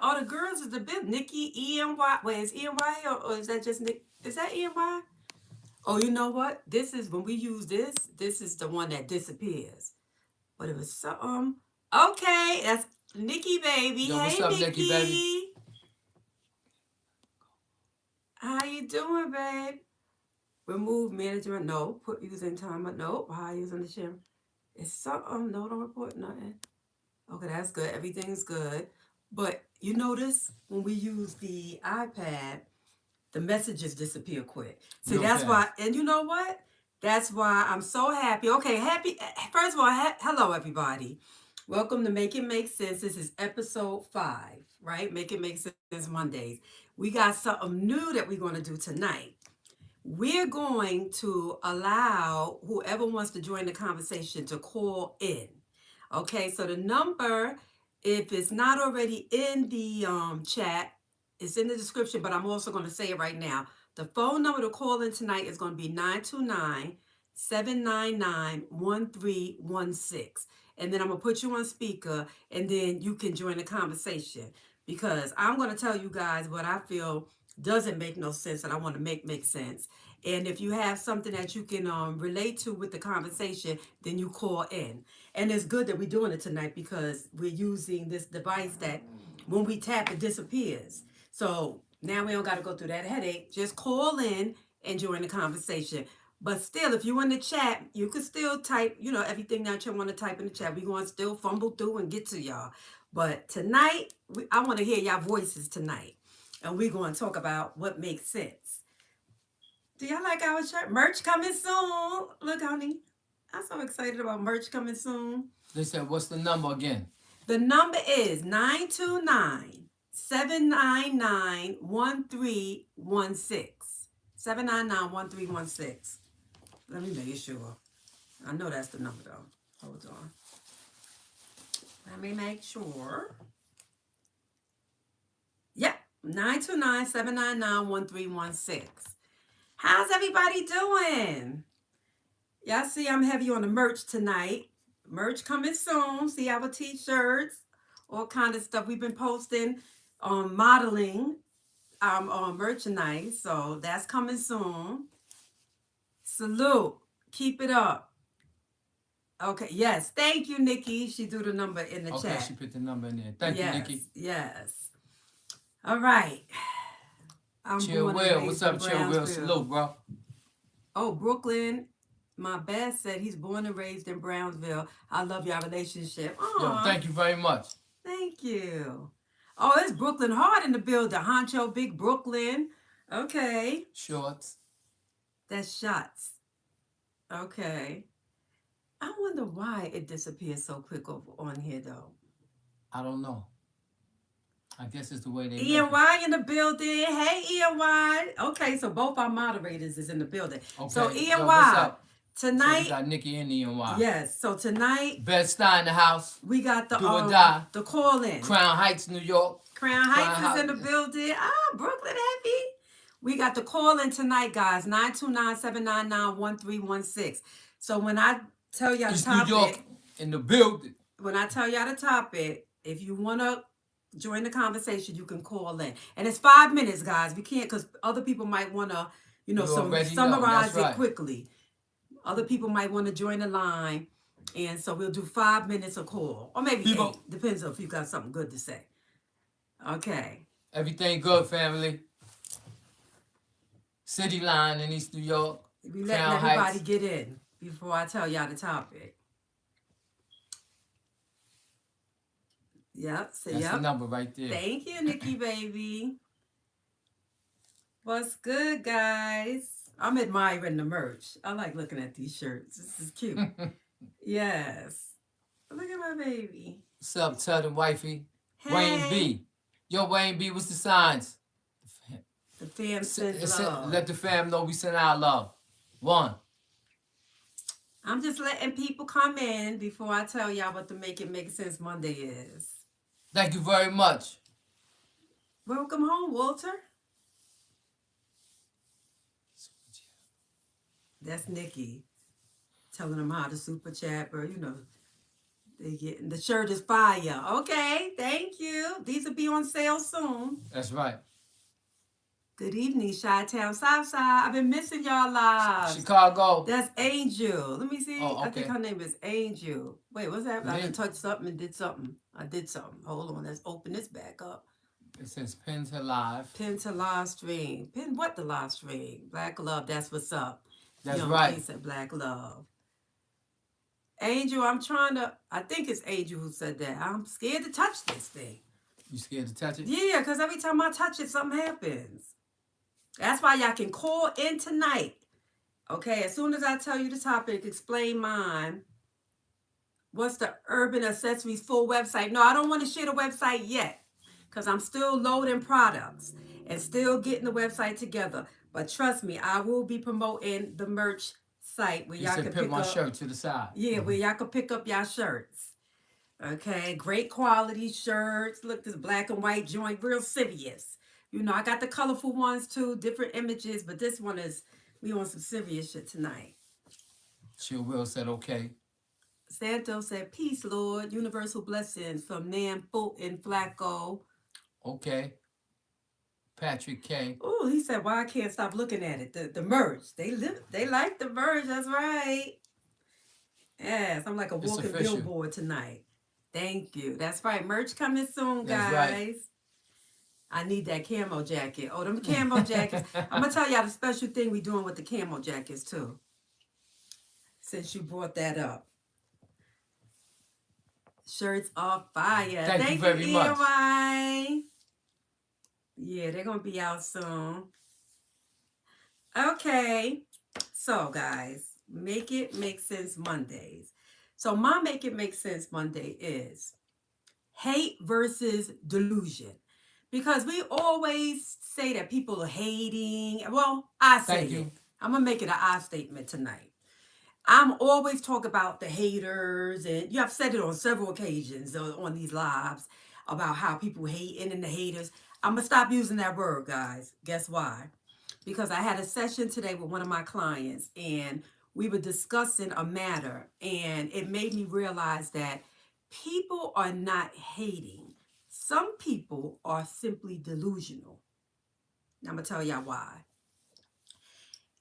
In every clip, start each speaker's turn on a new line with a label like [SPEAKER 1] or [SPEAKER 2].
[SPEAKER 1] all the girls is the bit. Nikki, E-M-Y. Wait, is E-M-Y or is that just Nick? Is that E-M-Y? Oh, you know what? This is when we use this. This is the one that disappears. But it was so okay. That's Nikki, baby.
[SPEAKER 2] Yo, what's
[SPEAKER 1] Hey,
[SPEAKER 2] up, Nikki, baby?
[SPEAKER 1] Nikki. How you doing, babe? Remove management. No. Put using timer. No. How using the shim? It's so no, don't report nothing. Okay, that's good. Everything's good. But you notice when we use the iPad, the messages disappear quick. See,
[SPEAKER 2] Real
[SPEAKER 1] that's why,
[SPEAKER 2] fast.
[SPEAKER 1] and you know what? That's why I'm so happy. Okay, happy. First of all, hello, everybody. Welcome to Make It Make Sense. This is episode 5, right? Make It Make Sense Mondays. We got something new that we're going to do tonight. We're going to allow whoever wants to join the conversation to call in. Okay, so the number, if it's not already in the chat, it's in the description, but I'm also going to say it right now. The phone number to call in tonight is going to be 929-799-1316. And then I'm going to put you on speaker and then you can join the conversation because I'm going to tell you guys what I feel doesn't make no sense and I want to make sense. And if you have something that you can relate to with the conversation, then you call in. And it's good that we're doing it tonight because we're using this device that when we tap, it disappears. So now we don't got to go through that headache. Just call in and join the conversation. But still, if you're in the chat, you can still type, everything that you want to type in the chat. We're going to still fumble through and get to y'all. But tonight, I want to hear y'all voices tonight. And we're going to talk about what makes sense. Do y'all like our shirt? Merch coming soon. Look, honey. I'm so excited about merch coming soon.
[SPEAKER 2] They said, what's the number again?
[SPEAKER 1] The number is 929-799-1316. 799-1316. Let me make sure. I know that's the number though. Hold on. Let me make sure. Yep. 929-799-1316. How's everybody doing? Y'all see I'm heavy on the merch tonight. Merch coming soon. See our t-shirts, all kind of stuff. We've been posting modeling merchandise. So that's coming soon. Salute. Keep it up. Okay. Yes. Thank you, Nikki. She threw the number in the chat.
[SPEAKER 2] Okay, she put the number in there. Thank you, Nikki.
[SPEAKER 1] Yes. All right.
[SPEAKER 2] Chill Will. What's up, Chill Will? Salute, bro.
[SPEAKER 1] Oh, Brooklyn. My best said he's born and raised in Brownsville. I love your relationship. Aww.
[SPEAKER 2] Yo, thank you very much.
[SPEAKER 1] Thank you. Oh, it's Brooklyn Hard in the building. Honcho, Big Brooklyn. Okay.
[SPEAKER 2] Shorts.
[SPEAKER 1] That's shots. Okay. I wonder why it disappears so quick on here, though.
[SPEAKER 2] I don't know. I guess it's the way they
[SPEAKER 1] E-M-Y in the building. Hey, E-M-Y. Okay, so both our moderators is in the building.
[SPEAKER 2] Okay.
[SPEAKER 1] So, E-M-Y.
[SPEAKER 2] Yo, what's up?
[SPEAKER 1] Tonight.
[SPEAKER 2] So we got Nikki and E-M-Y.
[SPEAKER 1] Yes, so tonight.
[SPEAKER 2] Bed-Stuy in the house.
[SPEAKER 1] We got the
[SPEAKER 2] Do or Die.
[SPEAKER 1] The call-in.
[SPEAKER 2] Crown Heights, New York.
[SPEAKER 1] Crown Heights is in the building. Brooklyn heavy. We got the call-in tonight, guys. 929-799-1316. So when I tell y'all the topic.
[SPEAKER 2] New York in the building.
[SPEAKER 1] When I tell y'all the topic, if you want to join the conversation, you can call in. And it's 5 minutes, guys. We can't because other people might want to, summarize it quickly. Other people might want to join the line. And so we'll do 5 minutes a call. Or maybe 8. Depends on if you got something good to say. Okay.
[SPEAKER 2] Everything good, family. City Line in East New York.
[SPEAKER 1] We letting everybody get in before I tell y'all the topic. Yep. So
[SPEAKER 2] that's the number right there.
[SPEAKER 1] Thank you, Nikki, baby. What's good, guys? I'm admiring the merch. I like looking at these shirts. This is cute. Yes. Look at my baby.
[SPEAKER 2] What's up, Tud and Wifey?
[SPEAKER 1] Hey.
[SPEAKER 2] Wayne B. Yo, Wayne B, what's the signs?
[SPEAKER 1] The fam sends love.
[SPEAKER 2] Let the fam know we send our love. 1.
[SPEAKER 1] I'm just letting people come in before I tell y'all what the Make It Make Sense Monday is.
[SPEAKER 2] Thank you very much.
[SPEAKER 1] Welcome home, Walter. That's Nikki telling them how to super chat, or They getting the shirt is fire. Okay, thank you. These will be on sale soon.
[SPEAKER 2] That's right.
[SPEAKER 1] Good evening, Chi-Town Southside. I've been missing y'all lives.
[SPEAKER 2] Chicago.
[SPEAKER 1] That's Angel. Let me see.
[SPEAKER 2] Oh,
[SPEAKER 1] I think
[SPEAKER 2] okay.
[SPEAKER 1] her name is Angel. Wait, what's that? I done
[SPEAKER 2] Lynn,
[SPEAKER 1] touched something and did something. I did something. Hold on. Let's open this back up.
[SPEAKER 2] it says pin to live.
[SPEAKER 1] Pin to live stream. Pin what the live stream? Black love. That's what's up.
[SPEAKER 2] That's
[SPEAKER 1] Young
[SPEAKER 2] right.
[SPEAKER 1] Ace at Black Love. Angel, I'm trying to. I think it's Angel who said that. I'm scared to touch this thing.
[SPEAKER 2] You scared to touch it?
[SPEAKER 1] Yeah, because every time I touch it, something happens. That's why y'all can call in tonight. Okay, as soon as I tell you the topic, explain mine. What's the Urban Accessories full website? No, I don't want to share the website yet because I'm still loading products and still getting the website together. But trust me, I will be promoting the merch site where
[SPEAKER 2] You
[SPEAKER 1] y'all
[SPEAKER 2] said
[SPEAKER 1] can
[SPEAKER 2] put
[SPEAKER 1] pick
[SPEAKER 2] my
[SPEAKER 1] up.
[SPEAKER 2] shirt to the side.
[SPEAKER 1] Yeah, where y'all can pick up y'all shirts. Okay, great quality shirts. Look, this black and white joint, real serious. You know, I got the colorful ones too, different images, but this one is, we on some serious shit tonight.
[SPEAKER 2] Chill Will said okay.
[SPEAKER 1] Santo said, peace, Lord. Universal blessings from Nan, Fulton, Flacco.
[SPEAKER 2] Okay. Patrick K.
[SPEAKER 1] Oh, he said, why I can't stop looking at it. The merch. They like the merch. That's right. Yes, I'm like a
[SPEAKER 2] It's
[SPEAKER 1] walking
[SPEAKER 2] official.
[SPEAKER 1] billboard tonight. Thank you. That's right. Merch coming soon,
[SPEAKER 2] That's
[SPEAKER 1] guys.
[SPEAKER 2] right.
[SPEAKER 1] I need that camo jacket. Oh, them camo jackets. I'm going to tell y'all the special thing we doing with the camo jackets, too. Since you brought that up. Shirts are fire.
[SPEAKER 2] Thank you very much.
[SPEAKER 1] EY. Yeah, they're going to be out soon. Okay. So, guys, Make It Make Sense Mondays. So, my Make It Make Sense Monday is hate versus delusion. Because we always say that people are hating. Well, I say
[SPEAKER 2] Thank you.
[SPEAKER 1] it. I'm going to make it an I statement tonight. I'm always talk about the haters, and you have said it on several occasions on these lives about how people hating and the haters. I'm gonna stop using that word, guys. Guess why? Because I had a session today with one of my clients, and we were discussing a matter, and it made me realize that people are not hating. Some people are simply delusional. Now I'm gonna tell y'all why.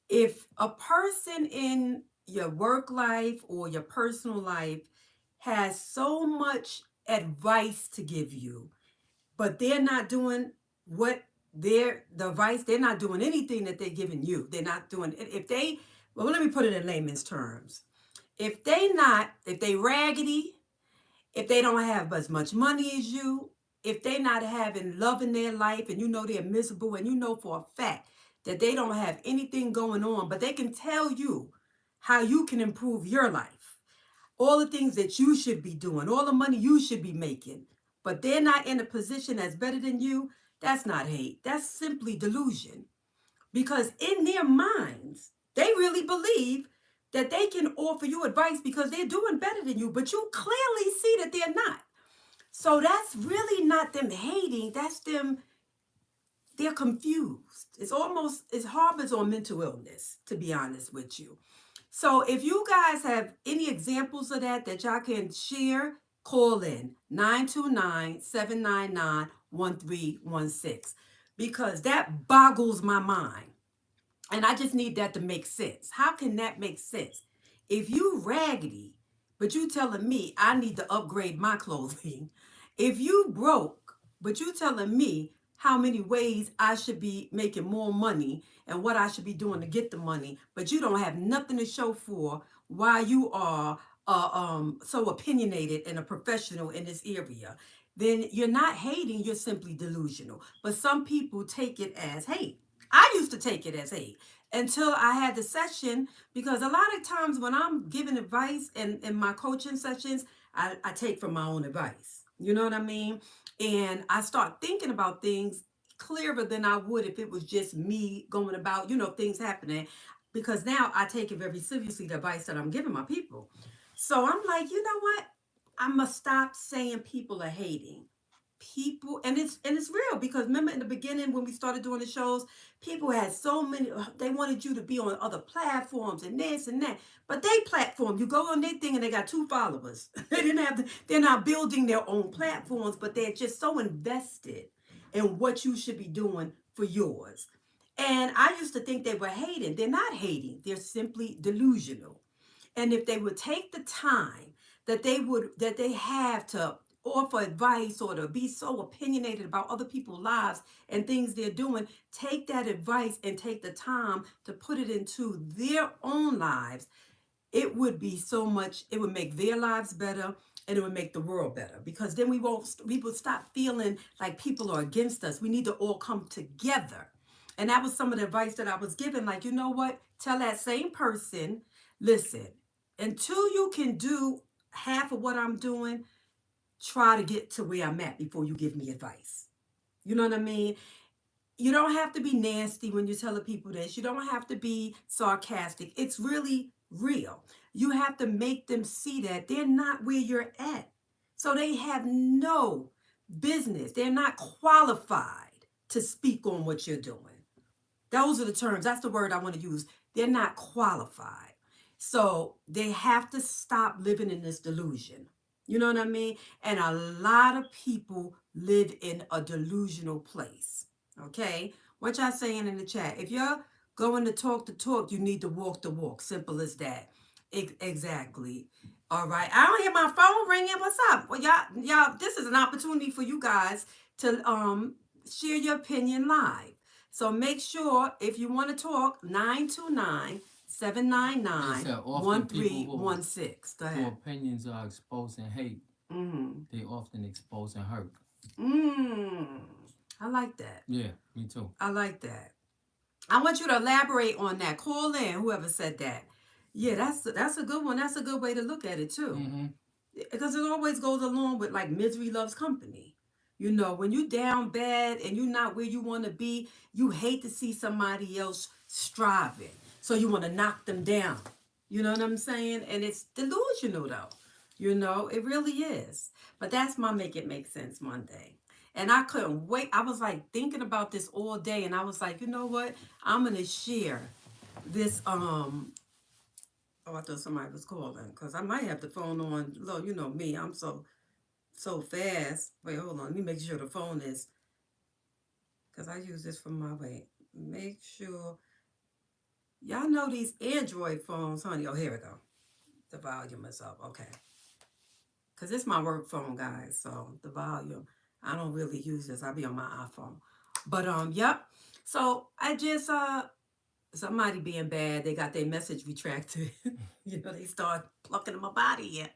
[SPEAKER 1] If a person in your work life or your personal life has so much advice to give you, but they're not doing what the advice, they're not doing anything that they're giving you. They're not doing it. If they, well, let me put it in layman's terms. If they raggedy, if they don't have as much money as you, if they not having love in their life and you know they're miserable and you know for a fact that they don't have anything going on, but they can tell you how you can improve your life, all the things that you should be doing, all the money you should be making, but they're not in a position that's better than you, that's not hate. That's simply delusion. Because in their minds, they really believe that they can offer you advice because they're doing better than you, but you clearly see that they're not. So that's really not them hating, that's them, they're confused. It's almost, it harbors on mental illness, to be honest with you. So if you guys have any examples of that y'all can share, call in 929-799-1316 because that boggles my mind. And I just need that to make sense. How can that make sense? If you raggedy, but you telling me I need to upgrade my clothing. If you broke, but you telling me how many ways I should be making more money and what I should be doing to get the money, but you don't have nothing to show for why you are so opinionated and a professional in this area, then you're not hating, you're simply delusional. But some people take it as hate. I used to take it as hate until I had the session because a lot of times when I'm giving advice in my coaching sessions, I take from my own advice. You know what I mean? And I start thinking about things clearer than I would if it was just me going about, things happening. Because now I take it very seriously, the advice that I'm giving my people. So I'm like, you know what? I must stop saying people are hating people, and it's real, because remember in the beginning when we started doing the shows, people had so many, they wanted you to be on other platforms and this and that, but they platform, you go on their thing and they got 2 followers. They didn't have they're not building their own platforms, but they're just so invested in what you should be doing for yours. And I used to think they were hating. They're not hating, they're simply delusional. And if they would take the time that they have to offer advice or to be so opinionated about other people's lives and things they're doing, take that advice and take the time to put it into their own lives, it would be so much, it would make their lives better, and it would make the world better, because then we would stop feeling like people are against us. We need to all come together. And that was some of the advice that I was given, like, you know what, tell that same person, listen, until you can do half of what I'm doing, try to get to where I'm at before you give me advice. You know what I mean? You don't have to be nasty when you're telling people this. You don't have to be sarcastic. It's really real. You have to make them see that they're not where you're at. So they have no business. They're not qualified to speak on what you're doing. Those are the terms. That's the word I want to use. They're not qualified. So they have to stop living in this delusion. You know what I mean? And a lot of people live in a delusional place. Okay? What y'all saying in the chat? If you're going to talk the talk, you need to walk the walk. Simple as that. Exactly. All right. I don't hear my phone ringing. What's up? Well, y'all, this is an opportunity for you guys to share your opinion live. So make sure, if you want to talk, 929 799 1316. Go ahead.
[SPEAKER 2] Who opinions are exposing hate, they often exposing hurt.
[SPEAKER 1] I like that.
[SPEAKER 2] Yeah, me too.
[SPEAKER 1] I like that. I want you to elaborate on that. Call in, whoever said that. Yeah, that's a good one. That's a good way to look at it too. Because it always goes along with like misery loves company. You know, when you down bad and you're not where you want to be, you hate to see somebody else striving. So you want to knock them down. You know what I'm saying? And it's delusional though. You know, it really is. But that's my Make It Make Sense Monday. And I couldn't wait. I was like thinking about this all day, and I was like, you know what? I'm gonna share this oh, I thought somebody was calling, because I might have the phone on low. You know me, I'm so fast. Wait, hold on. Let me make sure the phone is, because I use this for my way. Make sure y'all know these Android phones, honey. Oh, here we go. The volume is up. Okay. Because it's my work phone, guys. So the volume, I don't really use this. I be on my iPhone. But yep. So I just somebody being bad, they got their message retracted. You know, they start plucking my body yet.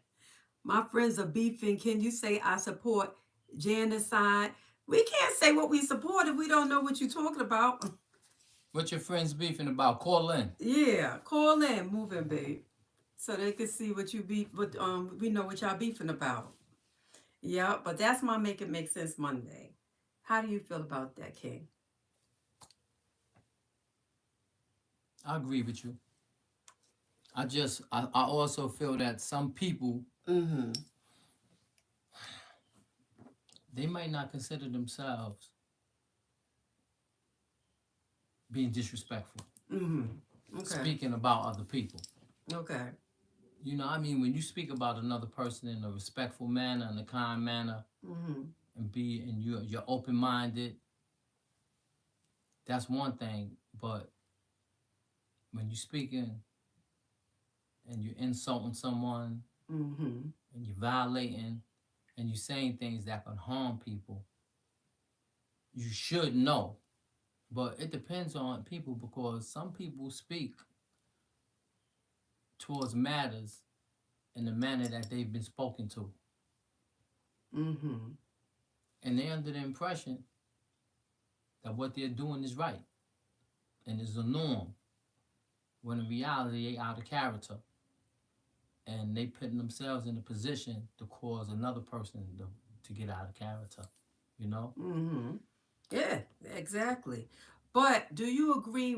[SPEAKER 1] My friends are beefing. Can you say I support genocide? We can't say what we support if we don't know what you're talking about.
[SPEAKER 2] What your friends beefing about? Call in.
[SPEAKER 1] Yeah, call in, moving, babe, so they can see what you beef. But we know what y'all beefing about. Yeah, but that's my Make It Make Sense Monday. How do you feel about that, King?
[SPEAKER 2] I agree with you. I also feel that some people, they might not consider themselves being disrespectful.
[SPEAKER 1] Okay.
[SPEAKER 2] Speaking about other people.
[SPEAKER 1] Okay.
[SPEAKER 2] You know, I mean, when you speak about another person in a respectful manner, in a kind manner, and you're open-minded, that's one thing. But when you're speaking and you're insulting someone, and you're violating, and you're saying things that can harm people, you should know. But it depends on people, because some people speak towards matters in the manner that they've been spoken to. And they're under the impression that what they're doing is right and is a norm, when in reality they out of character, and they putting themselves in a position to cause another person to get out of character, you know?
[SPEAKER 1] Yeah, exactly. But do you agree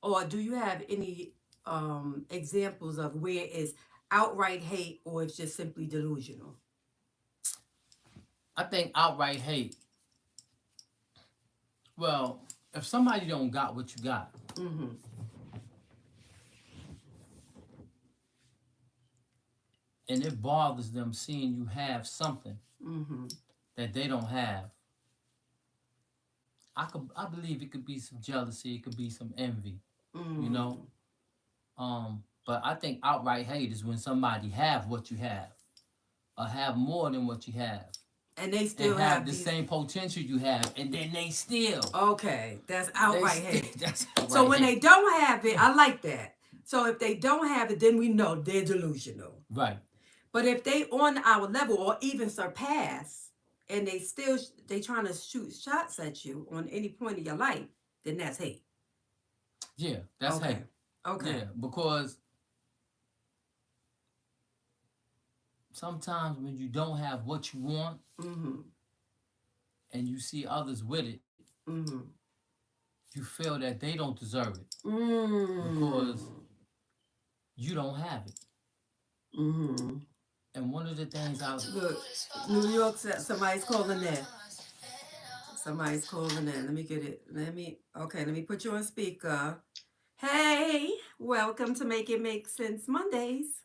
[SPEAKER 1] or do you have any examples of where it's outright hate or it's just simply delusional?
[SPEAKER 2] I think outright hate. Well, if somebody don't got what you got,
[SPEAKER 1] Mm-hmm.
[SPEAKER 2] and it bothers them seeing you have something
[SPEAKER 1] Mm-hmm.
[SPEAKER 2] that they don't have, I believe it could be some jealousy, it could be some envy, you know.
[SPEAKER 1] Mm-hmm.
[SPEAKER 2] But I think outright hate is when somebody have what you have, or have more than what you have,
[SPEAKER 1] And they
[SPEAKER 2] and
[SPEAKER 1] still
[SPEAKER 2] have
[SPEAKER 1] have
[SPEAKER 2] the
[SPEAKER 1] these.
[SPEAKER 2] same potential you have, and then they still,
[SPEAKER 1] Okay, that's
[SPEAKER 2] they
[SPEAKER 1] outright
[SPEAKER 2] still,
[SPEAKER 1] hate.
[SPEAKER 2] that's
[SPEAKER 1] So
[SPEAKER 2] outright
[SPEAKER 1] when they
[SPEAKER 2] hate.
[SPEAKER 1] don't have it, I like that. So if they don't have it, then we know they're delusional.
[SPEAKER 2] Right.
[SPEAKER 1] But if they on our level or even surpass, and they trying to shoot shots at you on any point of your life, then that's hate.
[SPEAKER 2] Yeah, that's
[SPEAKER 1] Okay.
[SPEAKER 2] hate.
[SPEAKER 1] Okay.
[SPEAKER 2] Yeah, because sometimes when you don't have what you want
[SPEAKER 1] Mm-hmm.
[SPEAKER 2] and you see others with it,
[SPEAKER 1] Mm-hmm.
[SPEAKER 2] you feel that they don't deserve it
[SPEAKER 1] Mm.
[SPEAKER 2] because you don't have it.
[SPEAKER 1] Mm-hmm.
[SPEAKER 2] And one of the things I
[SPEAKER 1] Look, New York said somebody's calling in. Somebody's calling in. Let me get it. Let me put you on speaker. Hey, welcome to Make It Make Sense Mondays.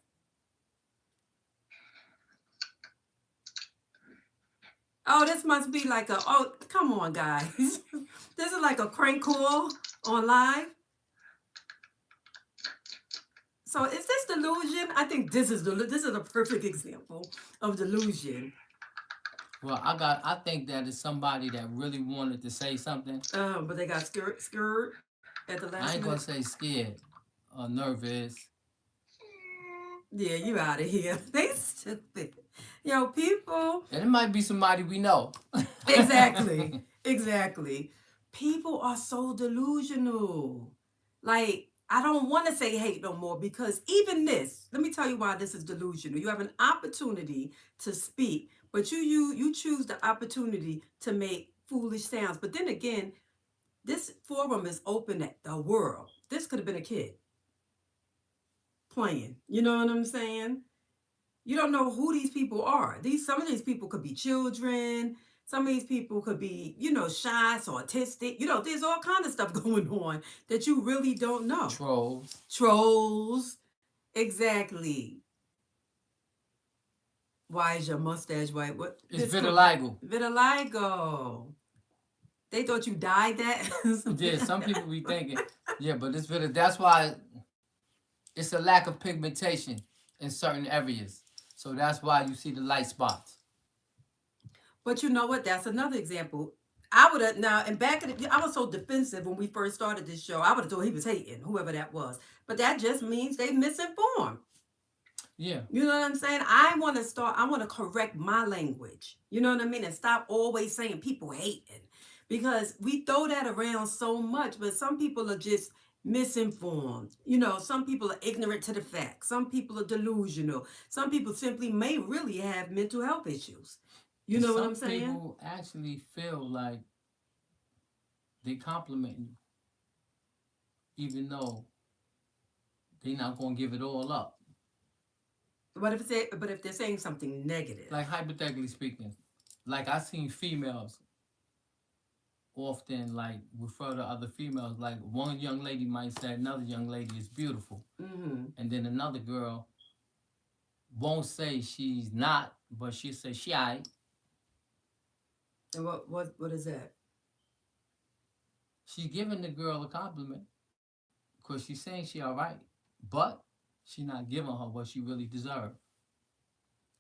[SPEAKER 1] Oh, this must be like oh, come on, guys. This is like a crank call on live. So is this delusion? I think this is a perfect example of delusion.
[SPEAKER 2] I think that is somebody that really wanted to say something.
[SPEAKER 1] But they got scared at the
[SPEAKER 2] I
[SPEAKER 1] last
[SPEAKER 2] ain't gonna
[SPEAKER 1] minute.
[SPEAKER 2] say scared or nervous.
[SPEAKER 1] Yeah, you out of here. They stupid. Yo, people.
[SPEAKER 2] And it might be somebody we know.
[SPEAKER 1] Exactly. Exactly. People are so delusional. Like, I don't want to say hate no more because even this, let me tell you why this is delusional. You have an opportunity to speak, but you choose the opportunity to make foolish sounds. But then again, this forum is open at the world. This could have been a kid playing. You know what I'm saying? You don't know who these people are. Some of these people could be children. Some of these people could be, shy, so autistic. There's all kind of stuff going on that you really don't know.
[SPEAKER 2] Trolls.
[SPEAKER 1] Trolls. Exactly. Why is your mustache white? What?
[SPEAKER 2] It's vitiligo.
[SPEAKER 1] Vitiligo. They thought you died that.
[SPEAKER 2] Yeah, some people be thinking, yeah, but it's vitiligo. That's why it's a lack of pigmentation in certain areas. So that's why you see the light spots.
[SPEAKER 1] But you know what? That's another example. I would have now, and back in the, I was so defensive when we first started this show. I would have thought he was hating whoever that was. But that just means they misinformed.
[SPEAKER 2] Yeah.
[SPEAKER 1] You know what I'm saying? I want to correct my language. You know what I mean? And stop always saying people hating. Because we throw that around so much, but some people are just misinformed. Some people are ignorant to the facts. Some people are delusional. Some people simply may really have mental health issues. You
[SPEAKER 2] And
[SPEAKER 1] know what I'm
[SPEAKER 2] some
[SPEAKER 1] saying?
[SPEAKER 2] people actually feel like they compliment you, even though they're not gonna give it all up.
[SPEAKER 1] But if they're saying something negative.
[SPEAKER 2] Like hypothetically speaking, like I seen females often like refer to other females. Like one young lady might say another young lady is beautiful, and then another girl won't say she's not, but she'll say she aight.
[SPEAKER 1] And what is that?
[SPEAKER 2] She's giving the girl a compliment because she's saying she all right, but she not giving her what she really deserves.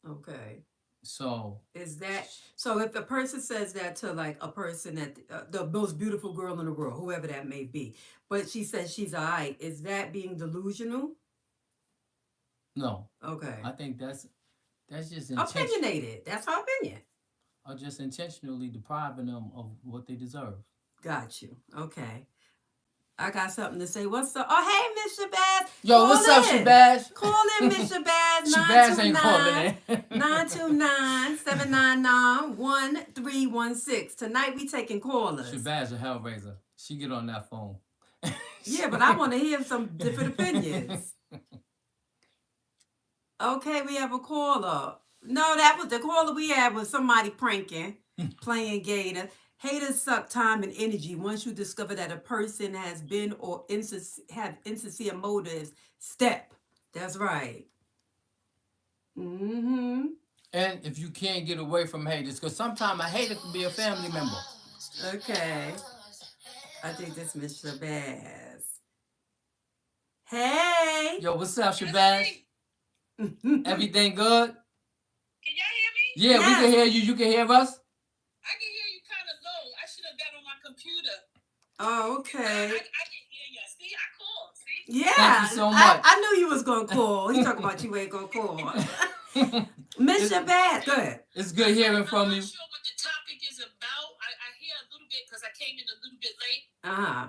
[SPEAKER 1] Okay.
[SPEAKER 2] So
[SPEAKER 1] Is that so? If a person says that to like a person that the most beautiful girl in the world, whoever that may be, but she says she's alright, is that being delusional?
[SPEAKER 2] no,
[SPEAKER 1] Okay.
[SPEAKER 2] I think that's just
[SPEAKER 1] Opinionated. That's her opinion.
[SPEAKER 2] or just intentionally depriving them of what they deserve.
[SPEAKER 1] Got you. Okay. I got something to say. What's up? Oh, hey, Miss Shabazz.
[SPEAKER 2] Yo,
[SPEAKER 1] Call
[SPEAKER 2] what's up,
[SPEAKER 1] in.
[SPEAKER 2] Shabazz?
[SPEAKER 1] Call in, Miss Shabazz.
[SPEAKER 2] Shabazz ain't calling in.
[SPEAKER 1] 929-799-1316. Tonight we taking callers.
[SPEAKER 2] Shabazz a hellraiser. She get on that phone.
[SPEAKER 1] Yeah, but I want to hear some different opinions. Okay, we have a caller. No, that was the caller we had was somebody pranking, playing gator. Haters suck time and energy. Once you discover that a person has been or have insincere motives, step. That's right. Mm-hmm.
[SPEAKER 2] And if you can't get away from haters, because sometimes a hater can be a family member.
[SPEAKER 1] Okay. I think this Miss Shabazz. Hey.
[SPEAKER 2] Yo, what's up,
[SPEAKER 3] That's
[SPEAKER 2] Shabazz?
[SPEAKER 3] me.
[SPEAKER 2] Everything good?
[SPEAKER 3] Can y'all hear me?
[SPEAKER 2] Yeah, we can
[SPEAKER 1] Yes.
[SPEAKER 2] hear you. You can hear us?
[SPEAKER 3] I can hear you kind of low. I should have got on my computer.
[SPEAKER 1] Oh,
[SPEAKER 3] I
[SPEAKER 1] okay.
[SPEAKER 3] can hear you. See, I called. See?
[SPEAKER 1] Yeah,
[SPEAKER 2] Thank you so much.
[SPEAKER 1] I knew you was gonna call. He talking about you ain't gonna call. Miss Shabazz, go ahead.
[SPEAKER 2] It's good hearing from
[SPEAKER 3] I'm
[SPEAKER 2] you.
[SPEAKER 3] not sure what the topic is about. I hear a little bit because I came in a little bit late.
[SPEAKER 1] Uh-huh.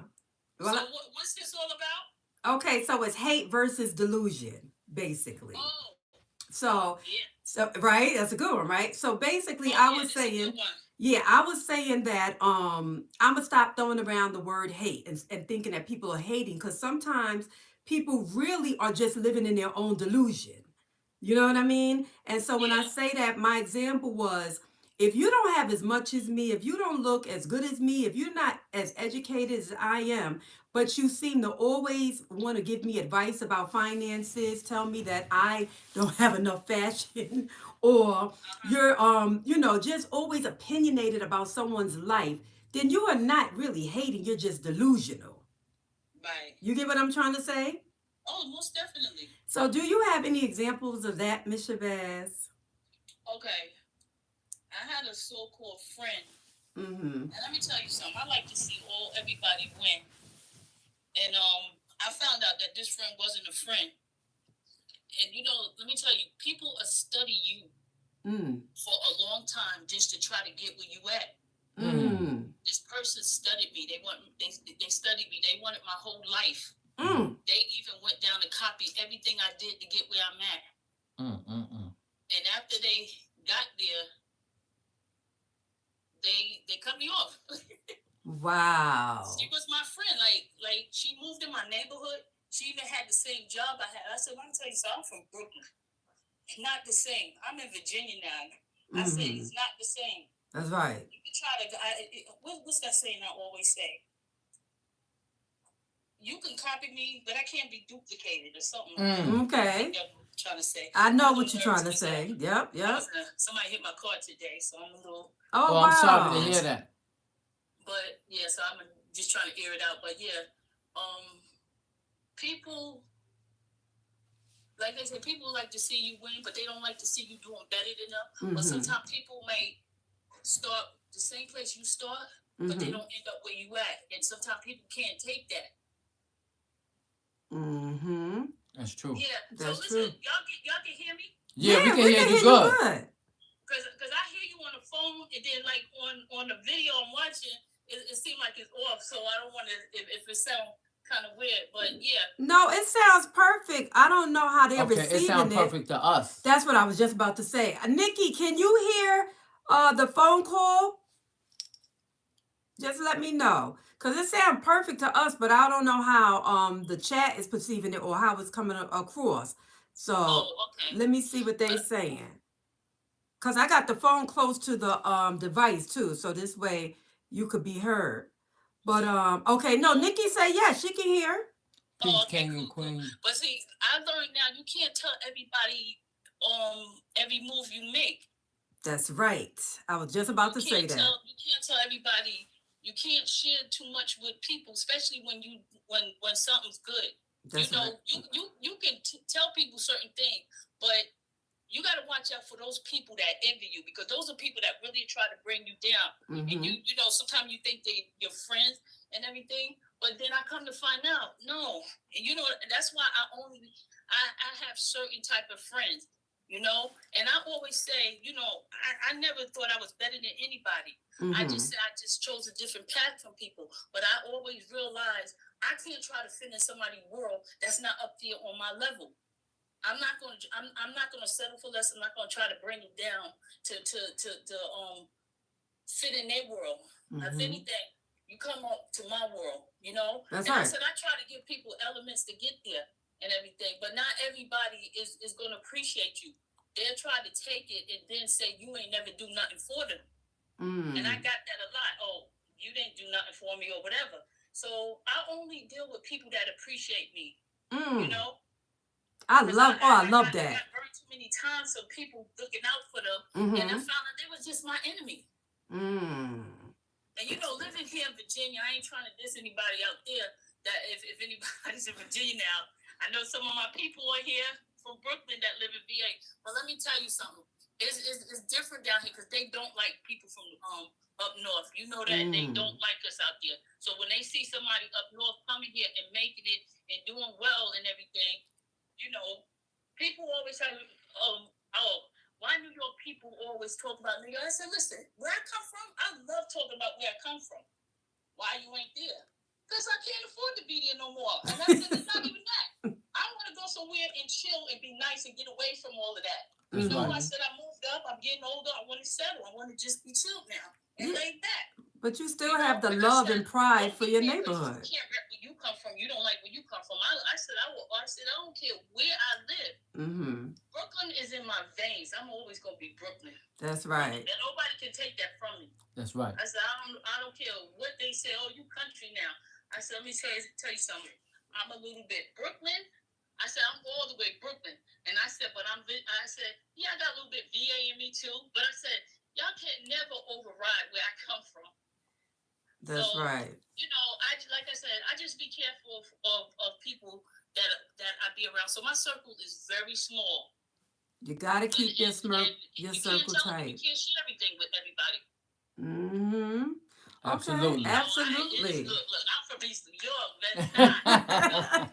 [SPEAKER 1] Well,
[SPEAKER 3] So what's this all about?
[SPEAKER 1] okay, so it's hate versus delusion, basically.
[SPEAKER 3] Oh,
[SPEAKER 1] So,
[SPEAKER 3] yeah.
[SPEAKER 1] so right, that's a good one, right? So basically,
[SPEAKER 3] Oh,
[SPEAKER 1] I
[SPEAKER 3] yeah,
[SPEAKER 1] was
[SPEAKER 3] this is a
[SPEAKER 1] saying,
[SPEAKER 3] good one.
[SPEAKER 1] yeah, I was saying that I'm gonna stop throwing around the word hate and thinking that people are hating because sometimes people really are just living in their own delusion. You know what I mean? And so when I
[SPEAKER 3] Yeah.
[SPEAKER 1] say that, my example was if you don't have as much as me, if you don't look as good as me, if you're not as educated as I am, but you seem to always want to give me advice about finances, tell me that I don't have enough fashion, or you're just always opinionated about someone's life, then you are not really hating, you're just delusional.
[SPEAKER 3] Right.
[SPEAKER 1] You get what I'm trying to say?
[SPEAKER 3] Oh, most definitely.
[SPEAKER 1] So do you have any examples of that, Miss Shabazz?
[SPEAKER 3] Okay. I had a so-called friend,
[SPEAKER 1] Mm-hmm.
[SPEAKER 3] and let me tell you something. I like to see everybody win. And I found out that this friend wasn't a friend. And let me tell you, people study you for a long time just to try to get where you at. This person studied me. They studied me. They wanted my whole life. They even went down to copy everything I did to get where I'm at. And after they got there, they cut me off.
[SPEAKER 1] Wow.
[SPEAKER 3] She was my friend. Like she moved in my neighborhood. She even had the same job I had. I said, let me tell you something. I'm from Brooklyn. Not the same. I'm in Virginia now. I said it's not the same.
[SPEAKER 1] That's right.
[SPEAKER 3] You can try to. What's that saying I always say? You can copy me, but I can't be duplicated or something.
[SPEAKER 1] Okay.
[SPEAKER 3] I'm trying to say.
[SPEAKER 1] I know what you're trying to say. Yep.
[SPEAKER 3] Somebody hit my car today, so I'm a little.
[SPEAKER 1] Oh,
[SPEAKER 2] I'm sorry
[SPEAKER 1] wow.
[SPEAKER 2] to hear that.
[SPEAKER 3] But yeah, so I'm just trying to air it out. But yeah, people, like they say, people like to see you win, but they don't like to see you doing better than them. But sometimes people may start the same place you start, but they don't end up where you at. And sometimes people can't take that.
[SPEAKER 2] That's true.
[SPEAKER 3] Yeah.
[SPEAKER 1] That's
[SPEAKER 3] so listen,
[SPEAKER 1] true.
[SPEAKER 3] y'all can hear me?
[SPEAKER 2] Yeah, we can hear you good.
[SPEAKER 3] Because I hear you on the phone, and then like on the video I'm watching, it seems like it's off. So I don't want to if it sounds kind of weird, but yeah.
[SPEAKER 1] No, it sounds perfect. I don't know how they're receiving it.
[SPEAKER 2] It sounds perfect to us.
[SPEAKER 1] That's what I was just about to say. Nikki, can you hear the phone call? Just let me know. Because it sounds perfect to us, but I don't know how the chat is perceiving it or how it's coming across. So let me see what they're saying. Because I got the phone close to the device too. So this way you could be heard. But okay, no, Nikki said yes, she can hear.
[SPEAKER 2] Peace, king and queen.
[SPEAKER 3] But see, I learned now you can't tell everybody every move you make.
[SPEAKER 1] That's right. I was just about to say that.
[SPEAKER 3] You can't tell everybody. You can't share too much with people, especially when something's good.
[SPEAKER 1] That's right.
[SPEAKER 3] You can tell people certain things, but you got to watch out for those people that envy you, because those are people that really try to bring you down. And you know, sometimes you think you're friends and everything, but then I come to find out, no. And that's why I have certain type of friends, and I always say, I never thought I was better than anybody. I just chose a different path from people, but I always realized I can't try to fit in somebody's world that's not up there on my level. I'm not gonna settle for less. I'm not gonna try to bring it down to fit in their world. If anything, you come up to my world,
[SPEAKER 1] That's
[SPEAKER 3] and
[SPEAKER 1] right.
[SPEAKER 3] I said I try to give people elements to get there and everything, but not everybody is gonna appreciate you. they'll try to take it and then say you ain't never do nothing for them. And I got that a lot. Oh, you didn't do nothing for me or whatever. So I only deal with people that appreciate me. You know?
[SPEAKER 1] I love that.
[SPEAKER 3] I got burned too many times of people looking out for them, and I found out they was just my enemy. And you know, living here in Virginia, I ain't trying to diss anybody out there. That if anybody's in Virginia now, I know some of my people are here from Brooklyn that live in VA. But let me tell you something. It's different down here because they don't like people from up north. You know that they don't like us out there. So when they see somebody up north coming here and making it and doing well and everything, you know, people always have, why New York people always talk about New York? I said, listen, where I come from, I love talking about where I come from. Why you ain't there? Because I can't afford to be there no more. And I said, it's not even that. I want to go somewhere and chill and be nice and get away from all of that. You know, I said I moved up, I'm getting older, I want to settle. I want to just be chilled now and lay back.
[SPEAKER 1] But you still have the love and pride for your neighborhood.
[SPEAKER 3] You can't rep where you come from. You don't like where you come from. I said I don't care where I live. Brooklyn is in my veins. I'm always gonna be Brooklyn.
[SPEAKER 1] That's right.
[SPEAKER 3] And nobody can take that from me.
[SPEAKER 2] That's right.
[SPEAKER 3] I said I don't care what they say. Oh, you country now. I said, let me tell you something. I'm a little bit Brooklyn. I said I'm all the way Brooklyn. And I said, I said, yeah, I got a little bit VA in me too. But I said, y'all can never override where I come from.
[SPEAKER 1] That's right.
[SPEAKER 3] You know, like I said, I just be careful of people that I be around. So my circle is very small.
[SPEAKER 1] You gotta keep your circle tight.
[SPEAKER 3] You can't share everything with everybody.
[SPEAKER 2] Absolutely.
[SPEAKER 1] Okay. Absolutely.
[SPEAKER 3] Look, I'm from East New York. That's not.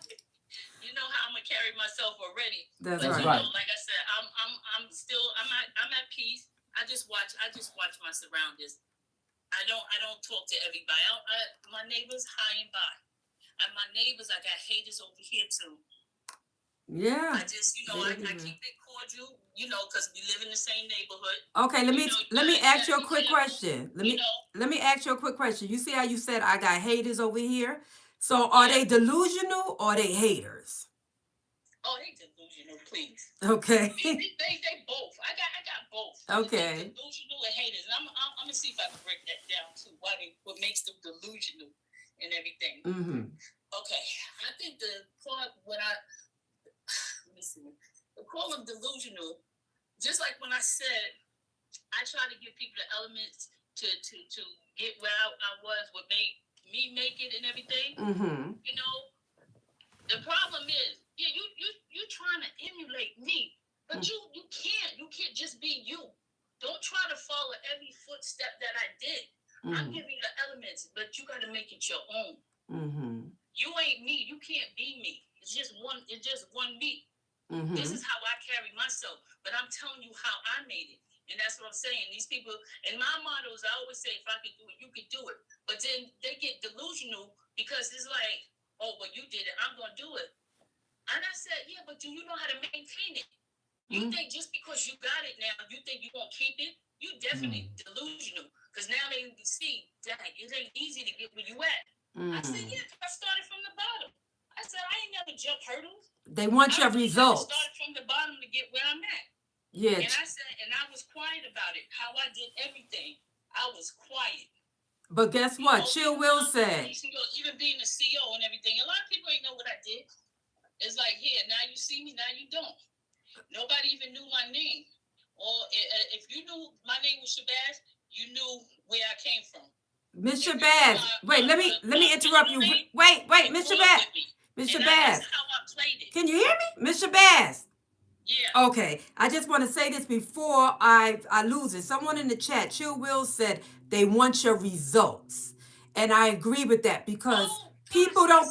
[SPEAKER 3] You know how I'm gonna carry myself already.
[SPEAKER 1] That's
[SPEAKER 3] but
[SPEAKER 1] right.
[SPEAKER 3] You know, like I said, I'm at peace. I just watch my surroundings. I don't talk to everybody. My neighbors high and by. And my neighbors, I got haters over here too.
[SPEAKER 1] Yeah.
[SPEAKER 3] I just, I keep it cordial, because we live in the same neighborhood.
[SPEAKER 1] Okay, let me ask you a quick question. Let me ask you a quick question. You see how you said I got haters over here? So are they delusional or they haters?
[SPEAKER 3] Oh, they delusional, please.
[SPEAKER 1] Okay.
[SPEAKER 3] They both. I got both.
[SPEAKER 1] Okay.
[SPEAKER 3] Delusional and haters. And I'm gonna see if I can break that down too. What makes them delusional and everything. Okay. I think the part when let me see. I call them delusional. Just like when I said, I try to give people the elements to get where I was, what made me make it and everything. The problem is, you trying to emulate me, but you can't just be you. Don't try to follow every footstep that I did. I'm giving you the elements, but you got to make it your own. You ain't me. You can't be me. It's just one me. This is how I carry myself, but I'm telling you how I made it. And that's what I'm saying. These people, and my motto is I always say, if I can do it, you can do it. But then they get delusional because it's like, oh, well, you did it. I'm going to do it. And I said, yeah, but do you know how to maintain it? You think just because you got it now, you think you're going to keep it? You definitely delusional. Because now they see, dang, it ain't easy to get where you at. I said, yeah, I started from the bottom. I said, I ain't never jumped hurdles.
[SPEAKER 1] They want your results.
[SPEAKER 3] I started from the bottom to get where I'm at.
[SPEAKER 1] Yeah.
[SPEAKER 3] And I said, and I was quiet about it. How I did everything, I was quiet.
[SPEAKER 1] But guess what? Chill Will said.
[SPEAKER 3] Even being a CEO and everything, a lot of people ain't know what I did. It's like, here, now you see me, now you don't. Nobody even knew my name. Or if you knew my name was Shabazz, you knew where I came from.
[SPEAKER 1] Miss Shabazz, wait, let me interrupt you. Wait, Miss Shabazz. Miss Shabazz.
[SPEAKER 3] That's how I played it.
[SPEAKER 1] Can you hear me? Miss Shabazz.
[SPEAKER 3] Yeah.
[SPEAKER 1] Okay, I just want to say this before I lose it. Someone in the chat, Chill Will, said they want your results. And I agree with that because people don't,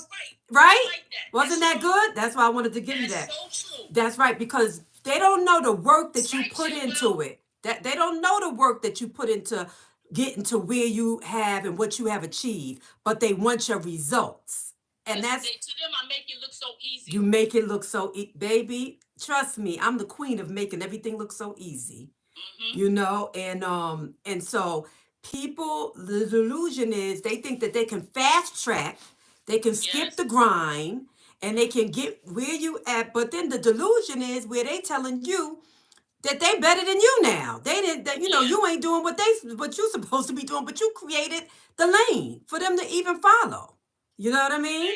[SPEAKER 1] right?
[SPEAKER 3] Like
[SPEAKER 1] Wasn't that good? That's why I wanted to give you that.
[SPEAKER 3] So true.
[SPEAKER 1] That's right, because they don't know the work that you put into it. That they don't know the work that you put into getting to where you have and what you have achieved, but they want your results. And that's
[SPEAKER 3] to them, I make it look so easy.
[SPEAKER 1] You make it look so baby, trust me, I'm the queen of making everything look so easy. And so people, the delusion is they think that they can fast track, they can skip the grind, and they can get where you at. But then the delusion is where they telling you that they better than you now. They didn't, that, you know,
[SPEAKER 3] Yeah.
[SPEAKER 1] you ain't doing what you supposed to be doing, but you created the lane for them to even follow. You know what I mean?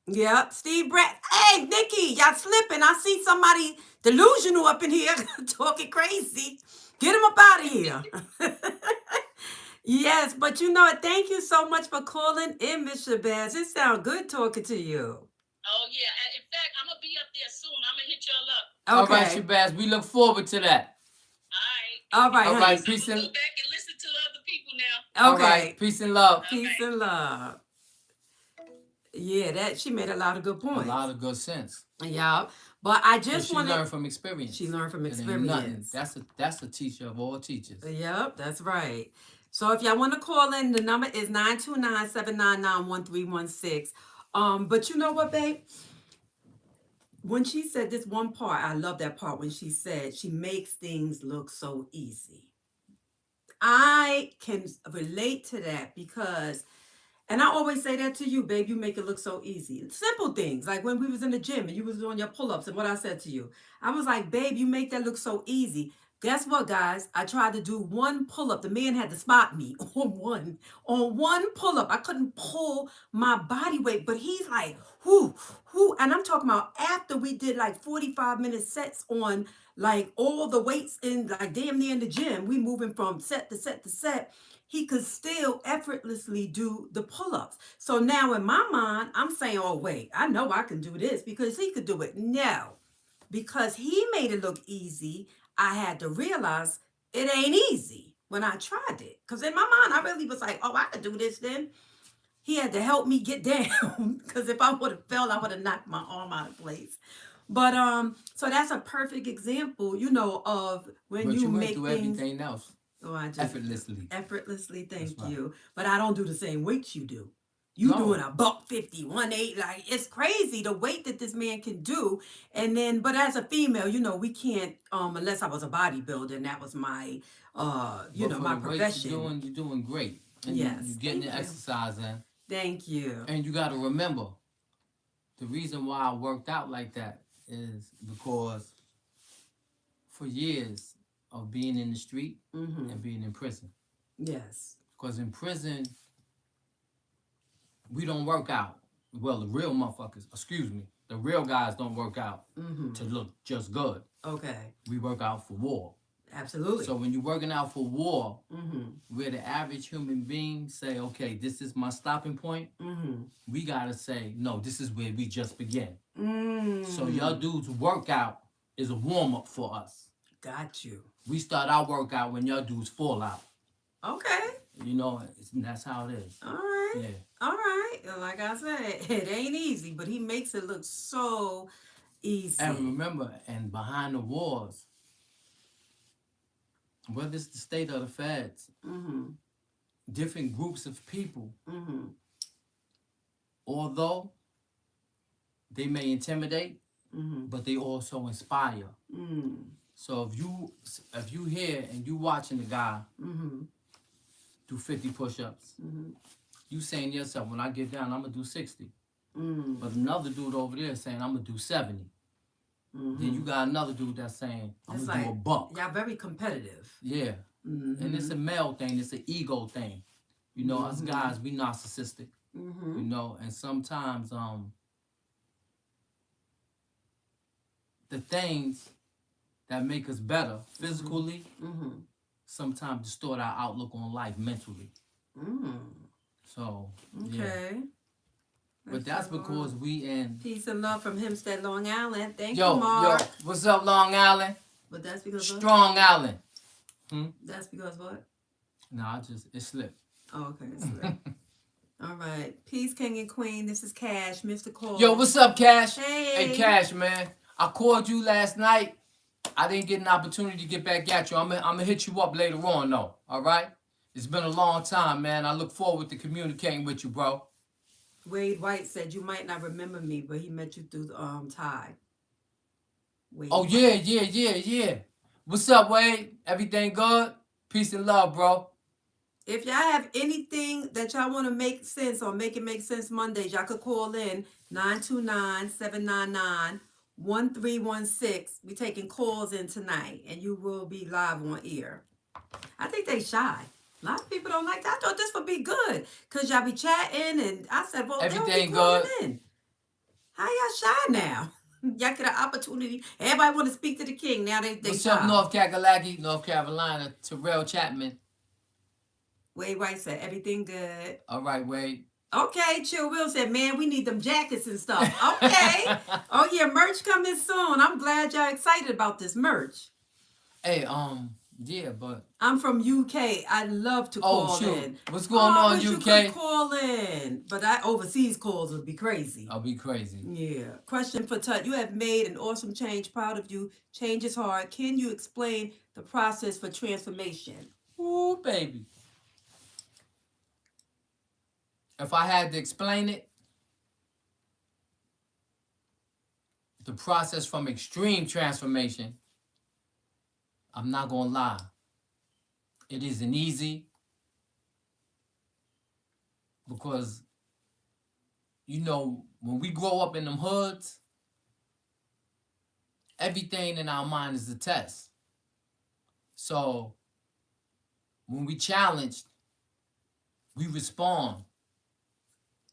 [SPEAKER 1] Yeah, Steve Brett. Hey, Nikki, y'all slipping. I see somebody delusional up in here talking crazy. Get him up out of here. Yes, but you know what? Thank you so much for calling in, Miss Shabazz. It sounds good talking to you.
[SPEAKER 3] Oh yeah. In fact, I'm gonna be up there soon. I'm gonna hit y'all up.
[SPEAKER 2] All right,
[SPEAKER 1] Okay.
[SPEAKER 2] Shabazz, we look forward to that.
[SPEAKER 1] All right,
[SPEAKER 2] All
[SPEAKER 1] honey.
[SPEAKER 2] right,
[SPEAKER 3] I'm
[SPEAKER 2] peace
[SPEAKER 3] gonna
[SPEAKER 2] and
[SPEAKER 3] go back and listen to other people now.
[SPEAKER 2] all
[SPEAKER 1] Okay.
[SPEAKER 2] right, peace and love.
[SPEAKER 1] Peace
[SPEAKER 3] Okay.
[SPEAKER 1] and love. Yeah, that she made a lot of good
[SPEAKER 2] A
[SPEAKER 1] points.
[SPEAKER 2] lot of good sense.
[SPEAKER 1] Yeah, but I
[SPEAKER 2] And
[SPEAKER 1] just
[SPEAKER 2] she
[SPEAKER 1] want
[SPEAKER 2] learned from experience.
[SPEAKER 1] She learned from
[SPEAKER 2] It ain't nothing.
[SPEAKER 1] experience.
[SPEAKER 2] That's a teacher of all teachers.
[SPEAKER 1] Yep, that's right. So if y'all want to call in, the number is 929-799-1316. But you know what, babe? When she said this one part, I love that part when she said she makes things look so easy. I can relate to that because, and I always say that to you, babe, you make it look so easy. Simple things, like when we was in the gym and you was doing your pull-ups and what I said to you. I was like, babe, you make that look so easy. Guess what, guys? I tried to do one pull-up. The man had to spot me on one pull-up. I couldn't pull my body weight, but he's like, whoo, whoo. And I'm talking about after we did like 45-minute sets on like all the weights in like damn near in the gym. We moving from set to set to set. He could still effortlessly do the pull-ups. So now in my mind, I'm saying, oh, wait, I know I can do this because he could do it. No, because he made it look easy, I had to realize it ain't easy when I tried it. Because in my mind, I really was like, oh, I could do this then. He had to help me get down because if I would have fell, I would have knocked my arm out of place. But so that's a perfect example, you know, of when
[SPEAKER 2] But
[SPEAKER 1] you
[SPEAKER 2] you went
[SPEAKER 1] make
[SPEAKER 2] through
[SPEAKER 1] things
[SPEAKER 2] everything else
[SPEAKER 1] oh, I just
[SPEAKER 2] effortlessly.
[SPEAKER 1] effortlessly. Thank
[SPEAKER 2] right.
[SPEAKER 1] you. But I don't do the same weights you do. You
[SPEAKER 2] No.
[SPEAKER 1] doing a $150, 180, like it's crazy the weight that this man can do. And then, but as a female, you know, we can't unless I was a bodybuilder and that was my you
[SPEAKER 2] But
[SPEAKER 1] know,
[SPEAKER 2] for
[SPEAKER 1] my
[SPEAKER 2] the weight
[SPEAKER 1] profession.
[SPEAKER 2] you're doing great. And
[SPEAKER 1] Yes,
[SPEAKER 2] you're getting
[SPEAKER 1] thank
[SPEAKER 2] the
[SPEAKER 1] you.
[SPEAKER 2] exercise in.
[SPEAKER 1] Thank you.
[SPEAKER 2] And you got to remember, the reason why I worked out like that is because for years of being in the street and being in prison.
[SPEAKER 1] Yes.
[SPEAKER 2] Because in prison, we don't work out. Well, the real motherfuckers, excuse me, the real guys don't work out to look just good.
[SPEAKER 1] Okay.
[SPEAKER 2] We work out for war.
[SPEAKER 1] Absolutely.
[SPEAKER 2] So when you're working out for war, where the average human being say, okay, this is my stopping point, we gotta say, no, this is where we just begin. So your dude's workout is a warm-up for us.
[SPEAKER 1] Got you.
[SPEAKER 2] We start our workout when your dudes fall out.
[SPEAKER 1] Okay.
[SPEAKER 2] You know, that's how it is.
[SPEAKER 1] All right.
[SPEAKER 2] Yeah.
[SPEAKER 1] All right. Like I said, it ain't easy, but he makes it look so easy.
[SPEAKER 2] And remember, and behind the walls, whether it's the state or the feds, different groups of people, although they may intimidate, but they also inspire. So if you hear and you watching the guy do 50 push-ups, you saying to yourself, when I get down, I'm gonna do 60. But another dude over there saying, I'm gonna do 70. Then you got another dude that's saying, I'm
[SPEAKER 1] It's
[SPEAKER 2] gonna do a buck.
[SPEAKER 1] Y'all very competitive.
[SPEAKER 2] Yeah. And it's a male thing, it's an ego thing. You know, us guys, we narcissistic. You know, and sometimes the things that make us better physically sometimes distort our outlook on life mentally. So, yeah.
[SPEAKER 1] Okay.
[SPEAKER 2] But that's because we in...
[SPEAKER 1] Peace and love from Hempstead, Long Island. Thank
[SPEAKER 2] Yo,
[SPEAKER 1] you, Mark.
[SPEAKER 2] yo, what's up, Long Island?
[SPEAKER 1] But that's because what?
[SPEAKER 2] Strong Island.
[SPEAKER 1] That's because what?
[SPEAKER 2] Nah, it slipped.
[SPEAKER 1] Oh, okay. It's lit. All right. Peace, King and Queen. This is Cash, Mr. Call.
[SPEAKER 2] Yo, what's up, Cash?
[SPEAKER 1] Hey.
[SPEAKER 2] Hey, Cash, man. I called you last night. I didn't get an opportunity to get back at you. I'm gonna hit you up later on, though. All right? It's been a long time, man. I look forward to communicating with you, bro.
[SPEAKER 1] Wade White said you might not remember me, but he met you through Ty. Wade
[SPEAKER 2] Oh,
[SPEAKER 1] White.
[SPEAKER 2] yeah. What's up, Wade? Everything good? Peace and love, bro.
[SPEAKER 1] If y'all have anything that y'all want to make sense or make it make sense Mondays, y'all could call in 929-799-1316. 1316. We taking calls in tonight, and you will be live on air. I think they shy. A lot of people don't like that. I thought this would be good because y'all be chatting, and I said, well, they'll be
[SPEAKER 2] Everything
[SPEAKER 1] calling
[SPEAKER 2] good.
[SPEAKER 1] in. How y'all shy now? Y'all get an opportunity. Everybody want to speak to the king. Now they
[SPEAKER 2] What's up,
[SPEAKER 1] shy.
[SPEAKER 2] North Kakalaki, North Carolina? Terrell Chapman.
[SPEAKER 1] Wade White said, everything good.
[SPEAKER 2] All right, Wade.
[SPEAKER 1] Okay, Chill Will said, man, we need them jackets and stuff. Okay. Oh, yeah, merch coming soon. I'm glad y'all excited about this merch.
[SPEAKER 2] Hey, yeah, but
[SPEAKER 1] I'm from UK. I love to call in.
[SPEAKER 2] What's going on,
[SPEAKER 1] I wish
[SPEAKER 2] UK?
[SPEAKER 1] you could call in. But overseas calls would be crazy.
[SPEAKER 2] I'll be crazy.
[SPEAKER 1] Yeah. Question for Tut. You have made an awesome change. Proud of you. Change is hard. Can you explain the process for transformation?
[SPEAKER 2] Ooh, baby. If I had to explain it, the process from extreme transformation, I'm not gonna lie, it isn't easy, because you know, when we grow up in them hoods, everything in our mind is a test. So when we challenged, we respond,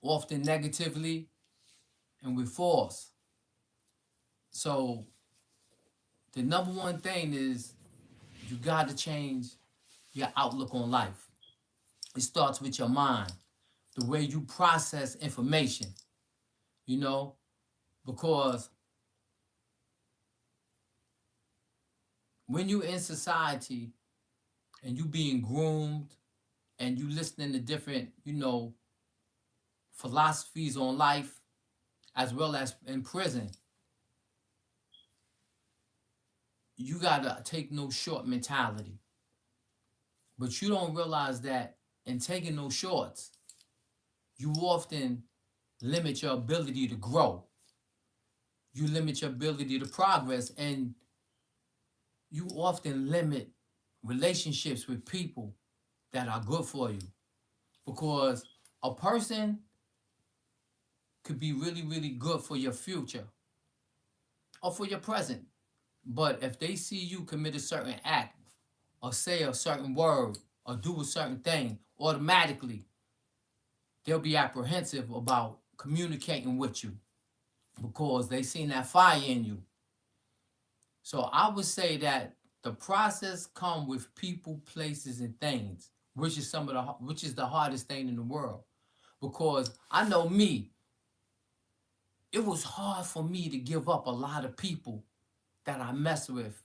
[SPEAKER 2] often negatively and with force. So the number one thing is you got to change your outlook on life. It starts with your mind, the way you process information, you know, because when you're in society and you being groomed and you listening to different, you know, philosophies on life, as well as in prison, you gotta take no short mentality. But you don't realize that in taking no shorts, you often limit your ability to grow. You limit your ability to progress, and you often limit relationships with people that are good for you. Because a person could be really, really good for your future or for your present. But if they see you commit a certain act or say a certain word or do a certain thing, automatically they'll be apprehensive about communicating with you because they seen that fire in you. So I would say that the process come with people, places, and things, which is the hardest thing in the world. Because I know me, it was hard for me to give up a lot of people that I mess with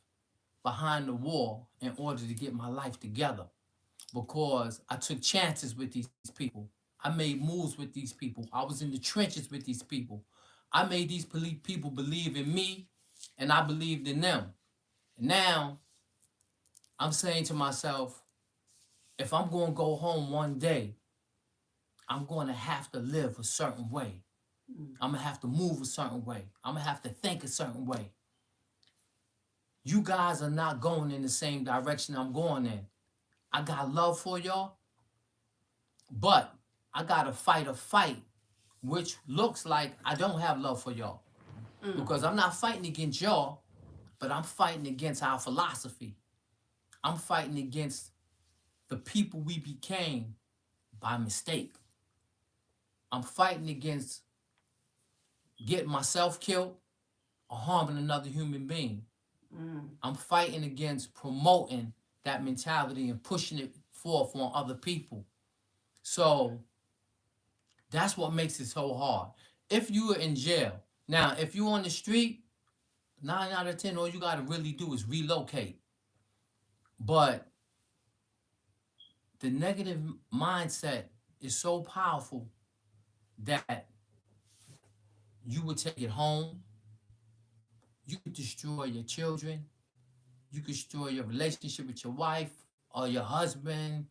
[SPEAKER 2] behind the wall in order to get my life together, because I took chances with these people. I made moves with these people. I was in the trenches with these people. I made these people believe in me, and I believed in them. And now I'm saying to myself, if I'm going to go home one day, I'm going to have to live a certain way. I'm going to have to move a certain way. I'm going to have to think a certain way. You guys are not going in the same direction I'm going in. I got love for y'all, but I got to fight a fight which looks like I don't have love for y'all. Because I'm not fighting against y'all, but I'm fighting against our philosophy. I'm fighting against the people we became by mistake. I'm fighting against getting myself killed or harming another human being. I'm fighting against promoting that mentality and pushing it forth on other people. So that's what makes it so hard. If you are in jail, now if you're on the street, 9 out of 10, all you gotta really do is relocate. But the negative mindset is so powerful that you would take it home, you could destroy your children, you could destroy your relationship with your wife or your husband,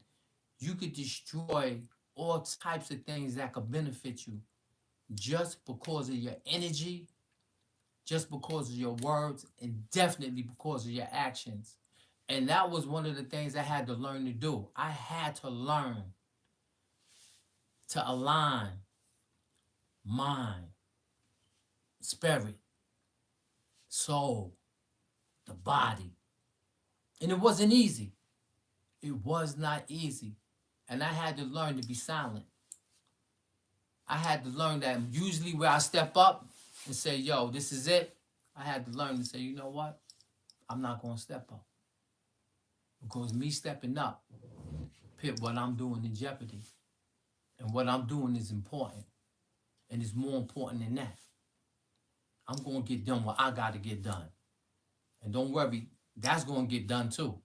[SPEAKER 2] you could destroy all types of things that could benefit you just because of your energy, just because of your words, and definitely because of your actions. And that was one of the things I had to learn to do. I had to learn to align mind, spirit, soul, the body. And it wasn't easy. It was not easy. And I had to learn to be silent. I had to learn that usually where I step up and say, yo, this is it, I had to learn to say, you know what? I'm not going to step up. Because me stepping up put what I'm doing in jeopardy. And what I'm doing is important. And it's more important than that. I'm going to get done what I got to get done. And don't worry, that's going to get done too.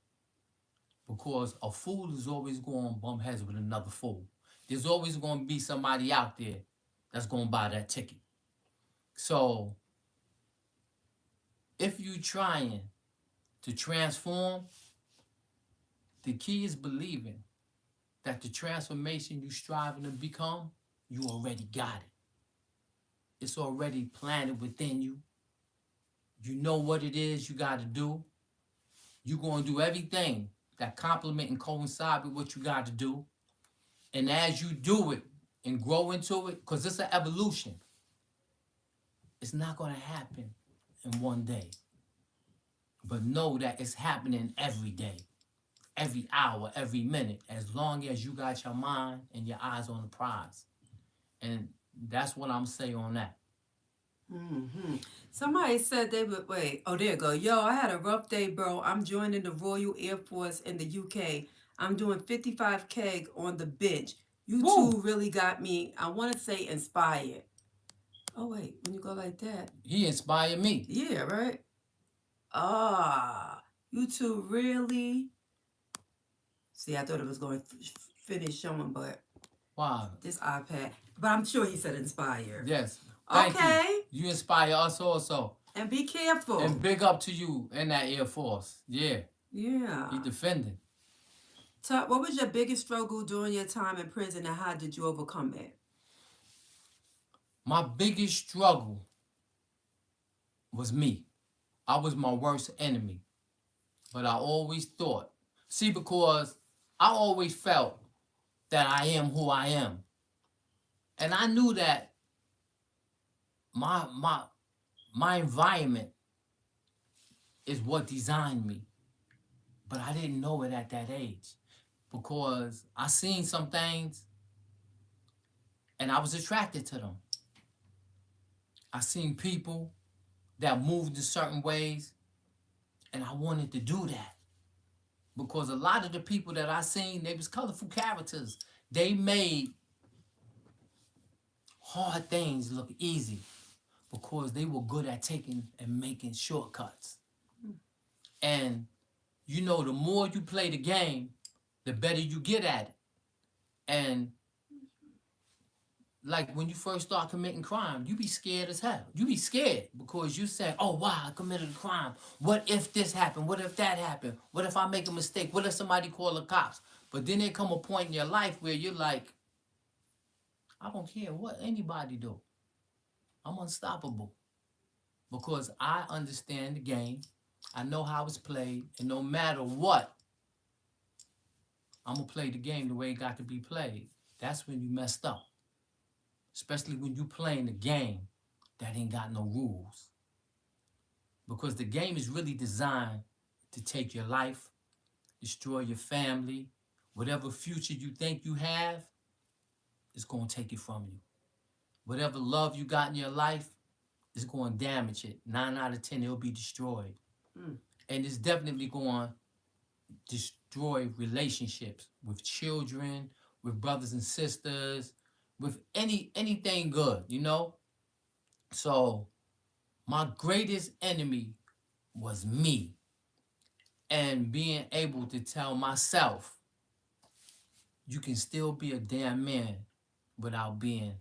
[SPEAKER 2] Because a fool is always going to bump heads with another fool. There's always going to be somebody out there that's going to buy that ticket. So, if you're trying to transform, the key is believing that the transformation you're striving to become, you already got it. It's already planted within you. You know what it is you got to do. You're going to do everything that complement and coincide with what you got to do. And as you do it and grow into it, because it's an evolution, it's not going to happen in one day. But know that it's happening every day, every hour, every minute, as long as you got your mind and your eyes on the prize. And that's what I'm saying on that.
[SPEAKER 1] Mm-hmm. Somebody said they would wait. Oh, there you go. Yo, I had a rough day, bro. I'm joining the Royal Air Force in the UK. I'm doing 55K on the bench. You
[SPEAKER 2] Woo!
[SPEAKER 1] two really got me, I want to say, inspired. Oh, wait. When you go like that.
[SPEAKER 2] He inspired me.
[SPEAKER 1] Yeah, right? Ah, you two really. See, I thought it was going to finish showing, but
[SPEAKER 2] Wow.
[SPEAKER 1] this iPad. But I'm sure he said inspired.
[SPEAKER 2] Yes. Thank
[SPEAKER 1] Okay.
[SPEAKER 2] you. You inspire us also.
[SPEAKER 1] And be careful.
[SPEAKER 2] And big up to you in that Air Force. Yeah.
[SPEAKER 1] Yeah.
[SPEAKER 2] He defending.
[SPEAKER 1] What was your biggest struggle during your time in prison, and how did you overcome it?
[SPEAKER 2] My biggest struggle was me. I was my worst enemy. But I always thought, because I always felt that I am who I am. And I knew that my environment is what designed me. But I didn't know it at that age. Because I seen some things and I was attracted to them. I seen people that moved in certain ways and I wanted to do that. Because a lot of the people that I seen, they was colorful characters. They made hard things look easy because they were good at taking and making shortcuts. And you know, the more you play the game, the better you get at it. And like when you first start committing crime, you be scared as hell. You be scared because you say, oh, wow, I committed a crime. What if this happened? What if that happened? What if I make a mistake? What if somebody call the cops? But then there come a point in your life where you're like, I don't care what anybody do. I'm unstoppable because I understand the game. I know how it's played. And no matter what, I'm going to play the game the way it got to be played. That's when you messed up. Especially when you playing the game that ain't got no rules. Because the game is really designed to take your life, destroy your family, whatever future you think you have, it's going to take it from you. Whatever love you got in your life, it's going to damage it. 9 out of 10, it'll be destroyed. And it's definitely going to destroy relationships with children, with brothers and sisters, with anything good, you know? So my greatest enemy was me. And being able to tell myself, you can still be a damn man without being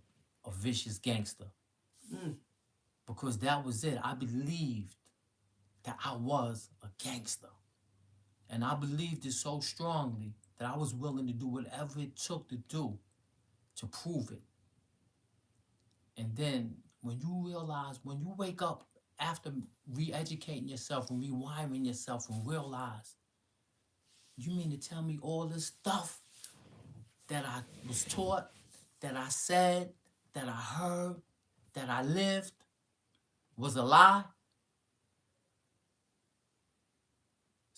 [SPEAKER 2] a vicious gangster. Because that was it. I believed that I was a gangster. And I believed it so strongly that I was willing to do whatever it took to do to prove it. And then when you realize, when you wake up after re-educating yourself and rewiring yourself and realize, you mean to tell me all this stuff that I was taught, that I said, that I heard, that I lived was a lie?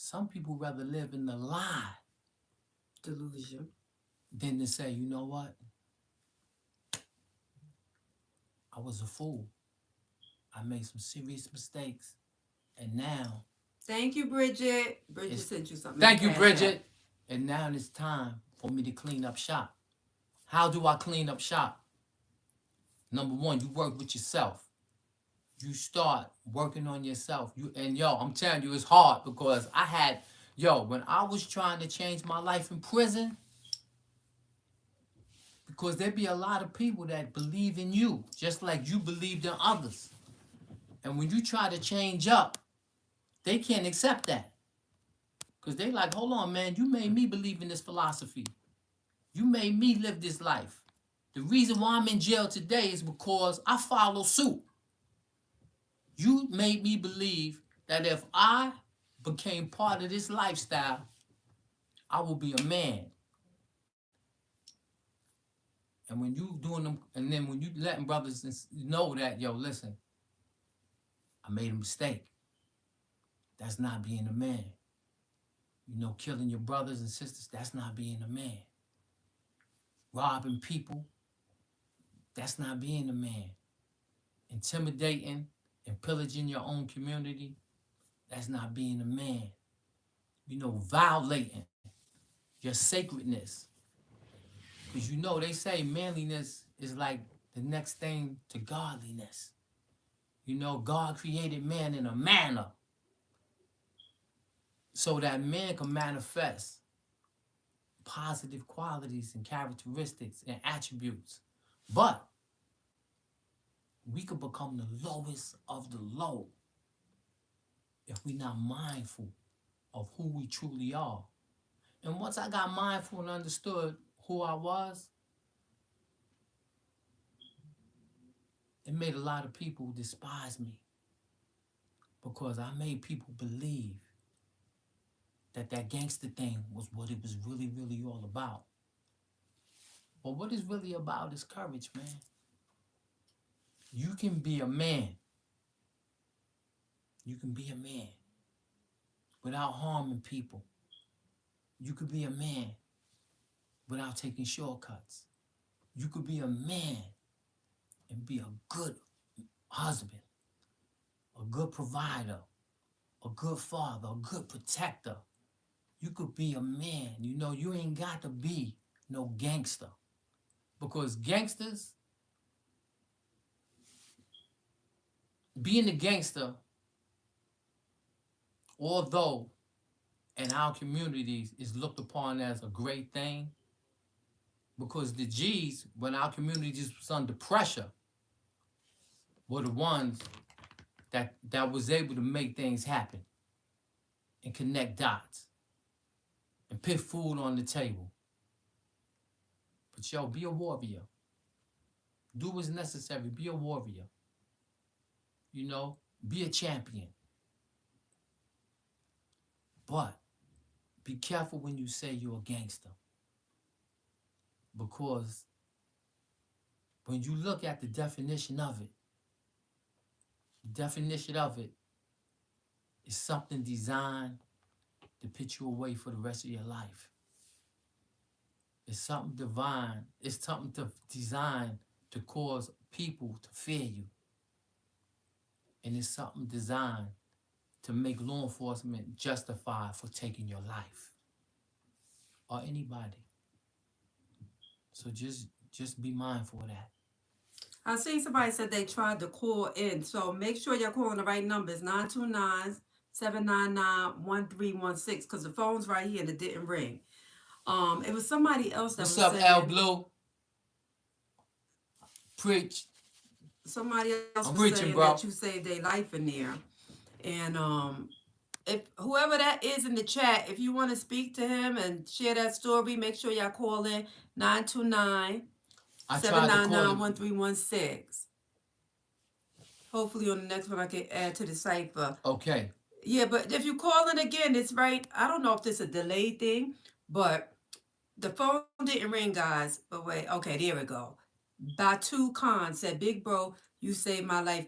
[SPEAKER 2] Some people rather live in the lie
[SPEAKER 1] Delusion.
[SPEAKER 2] than to say, you know what? I was a fool. I made some serious mistakes. And now
[SPEAKER 1] Thank you, Bridget. Bridget
[SPEAKER 2] it's
[SPEAKER 1] sent you something.
[SPEAKER 2] thank you,
[SPEAKER 1] Cash App.
[SPEAKER 2] Bridget. And now it's time for me to clean up shop. How do I clean up shop? Number one, you work with yourself. You start working on yourself. I'm telling you, it's hard because when I was trying to change my life in prison, because there be a lot of people that believe in you, just like you believed in others. And when you try to change up, they can't accept that. Because they like, hold on, man, you made me believe in this philosophy. You made me live this life. The reason why I'm in jail today is because I follow suit. You made me believe that if I became part of this lifestyle, I will be a man. And when you doing them, and then when you letting brothers know that, yo, listen, I made a mistake. That's not being a man. Killing your brothers and sisters, that's not being a man. Robbing people, that's not being a man. Intimidating and pillaging your own community, that's not being a man. Violating your sacredness. Because they say manliness is like the next thing to godliness. God created man in a manner so that man can manifest positive qualities and characteristics and attributes. But we could become the lowest of the low if we're not mindful of who we truly are. And once I got mindful and understood who I was, it made a lot of people despise me because I made people believe that gangster thing was what it was really, really all about. But what it's really about is courage, man. You can be a man. You can be a man without harming people. You could be a man without taking shortcuts. You could be a man and be a good husband, a good provider, a good father, a good protector. You could be a man. You ain't got to be no gangster. Because gangsters, being a gangster, although in our communities is looked upon as a great thing, because the G's, when our communities was under pressure, were the ones that was able to make things happen and connect dots and put food on the table. But be a warrior. Do what's necessary. Be a warrior. Be a champion. But be careful when you say you're a gangster. Because when you look at the definition of it is something designed to put you away for the rest of your life. It's something divine. It's something designed to cause people to fear you. And it's something designed to make law enforcement justified for taking your life. Or anybody. So just be mindful of that.
[SPEAKER 1] I seen somebody said they tried to call in. So make sure you're calling the right numbers, 929-799-1316, because the phone's right here and it didn't ring. It was somebody else that
[SPEAKER 2] What's
[SPEAKER 1] was
[SPEAKER 2] up,
[SPEAKER 1] saying,
[SPEAKER 2] L Blue? Preach.
[SPEAKER 1] Somebody else
[SPEAKER 2] I'm
[SPEAKER 1] was
[SPEAKER 2] preaching,
[SPEAKER 1] saying
[SPEAKER 2] bro.
[SPEAKER 1] that you saved their life in there. And if whoever that is in the chat, if you want to speak to him and share that story, make sure y'all call in 929-799-1316. Hopefully on the next one I can add to the cipher.
[SPEAKER 2] Okay.
[SPEAKER 1] Yeah, but if you call in again, it's right. I don't know if this is a delay thing, but the phone didn't ring, guys. But wait, okay, there we go. Batu Khan said, "Big bro, you saved my life,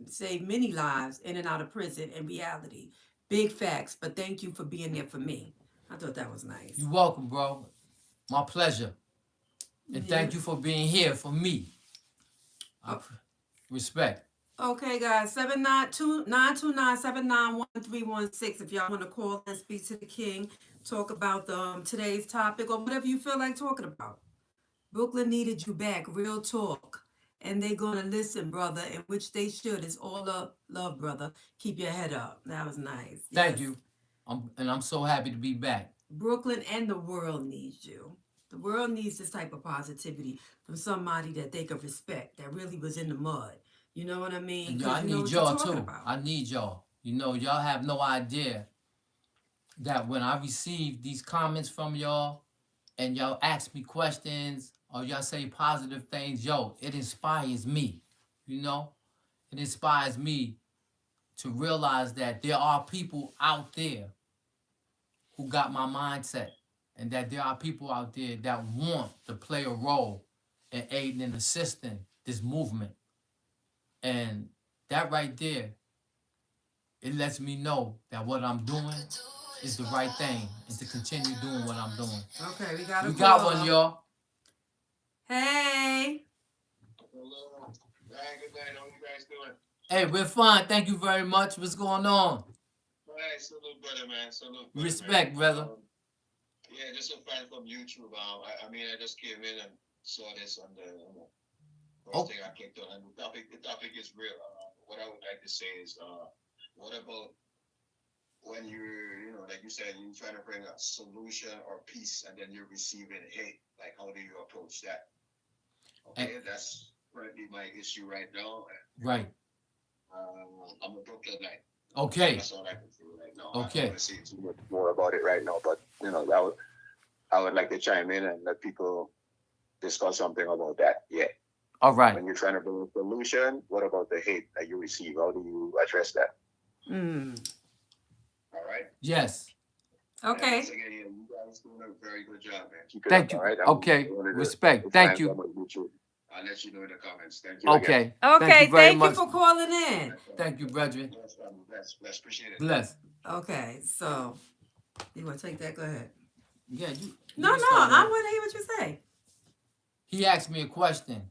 [SPEAKER 1] saved many lives in and out of prison in reality. Big facts. But thank you for being there for me. I thought that was nice.
[SPEAKER 2] You're welcome, bro. My pleasure. And thank
[SPEAKER 1] Yes.
[SPEAKER 2] you for being here for me.
[SPEAKER 1] Oh,
[SPEAKER 2] Respect.
[SPEAKER 1] okay, guys. 792-929-791-316. If y'all want to call and speak to the king, talk about today's topic or whatever you feel like talking about. Brooklyn needed you back. Real talk. And they gonna listen, brother, in which they should. It's all love, brother. Keep your head up. That was nice.
[SPEAKER 2] Thank
[SPEAKER 1] Yes.
[SPEAKER 2] you. I'm so happy to be back.
[SPEAKER 1] Brooklyn and the world needs you. The world needs this type of positivity from somebody that they could respect, that really was in the mud. You know what I mean?
[SPEAKER 2] And
[SPEAKER 1] Because
[SPEAKER 2] I
[SPEAKER 1] you know
[SPEAKER 2] need
[SPEAKER 1] what you're
[SPEAKER 2] y'all
[SPEAKER 1] talking
[SPEAKER 2] too.
[SPEAKER 1] about.
[SPEAKER 2] I need y'all. You know, y'all have no idea that when I receive these comments from y'all and y'all ask me questions or y'all say positive things, yo, it inspires me. You know, it inspires me to realize that there are people out there who got my mindset and that there are people out there that want to play a role in aiding and assisting this movement. And that right there, it lets me know that what I'm doing is the right thing and to continue doing what I'm doing.
[SPEAKER 1] Okay, we got a
[SPEAKER 2] We got
[SPEAKER 1] caller.
[SPEAKER 2] one, y'all.
[SPEAKER 1] Hey.
[SPEAKER 4] Hello. Hi, good night. How you guys doing?
[SPEAKER 2] Hey, we're fine. Thank you very much. What's going on?
[SPEAKER 4] Hi, salute, brother, man. Salute, brother,
[SPEAKER 2] Respect,
[SPEAKER 4] man.
[SPEAKER 2] brother.
[SPEAKER 4] Yeah, just a fan from YouTube. I mean, I just came in and saw this on the
[SPEAKER 2] Oh.
[SPEAKER 4] first thing I clicked on, and the topic is real. What I would like to say is, what about when like you said, you're trying to bring a solution or peace, and then you're receiving hate? Like, how do you approach that? Okay, that's currently my issue right now.
[SPEAKER 2] Right.
[SPEAKER 4] I'm a Brooklynite.
[SPEAKER 2] Okay.
[SPEAKER 4] That's all I can say right now. I
[SPEAKER 2] Okay.
[SPEAKER 4] don't want to say too much more about it right now, but I would like to chime in and let people discuss something about that. Yeah.
[SPEAKER 2] All right.
[SPEAKER 4] When you're trying to bring a solution, what about the hate that you receive? How do you address that? All right.
[SPEAKER 2] Yes.
[SPEAKER 1] Okay.
[SPEAKER 4] Once again, you guys doing a very good job, man. Keep it
[SPEAKER 2] Thank
[SPEAKER 4] up,
[SPEAKER 2] you.
[SPEAKER 4] all right?
[SPEAKER 2] Okay. Respect. Thank you.
[SPEAKER 4] I'll let you know in the comments. Thank you.
[SPEAKER 2] Okay.
[SPEAKER 1] Okay,
[SPEAKER 2] Thank you very
[SPEAKER 1] thank you
[SPEAKER 2] much.
[SPEAKER 1] for calling in.
[SPEAKER 2] Thank you, brethren.
[SPEAKER 4] Bless. Appreciate it.
[SPEAKER 2] Bless.
[SPEAKER 1] Okay, so you want to take that? Go ahead.
[SPEAKER 2] Yeah, you.
[SPEAKER 1] No,
[SPEAKER 2] can start
[SPEAKER 1] I
[SPEAKER 2] it.
[SPEAKER 1] want to hear what you say.
[SPEAKER 2] He asked me a question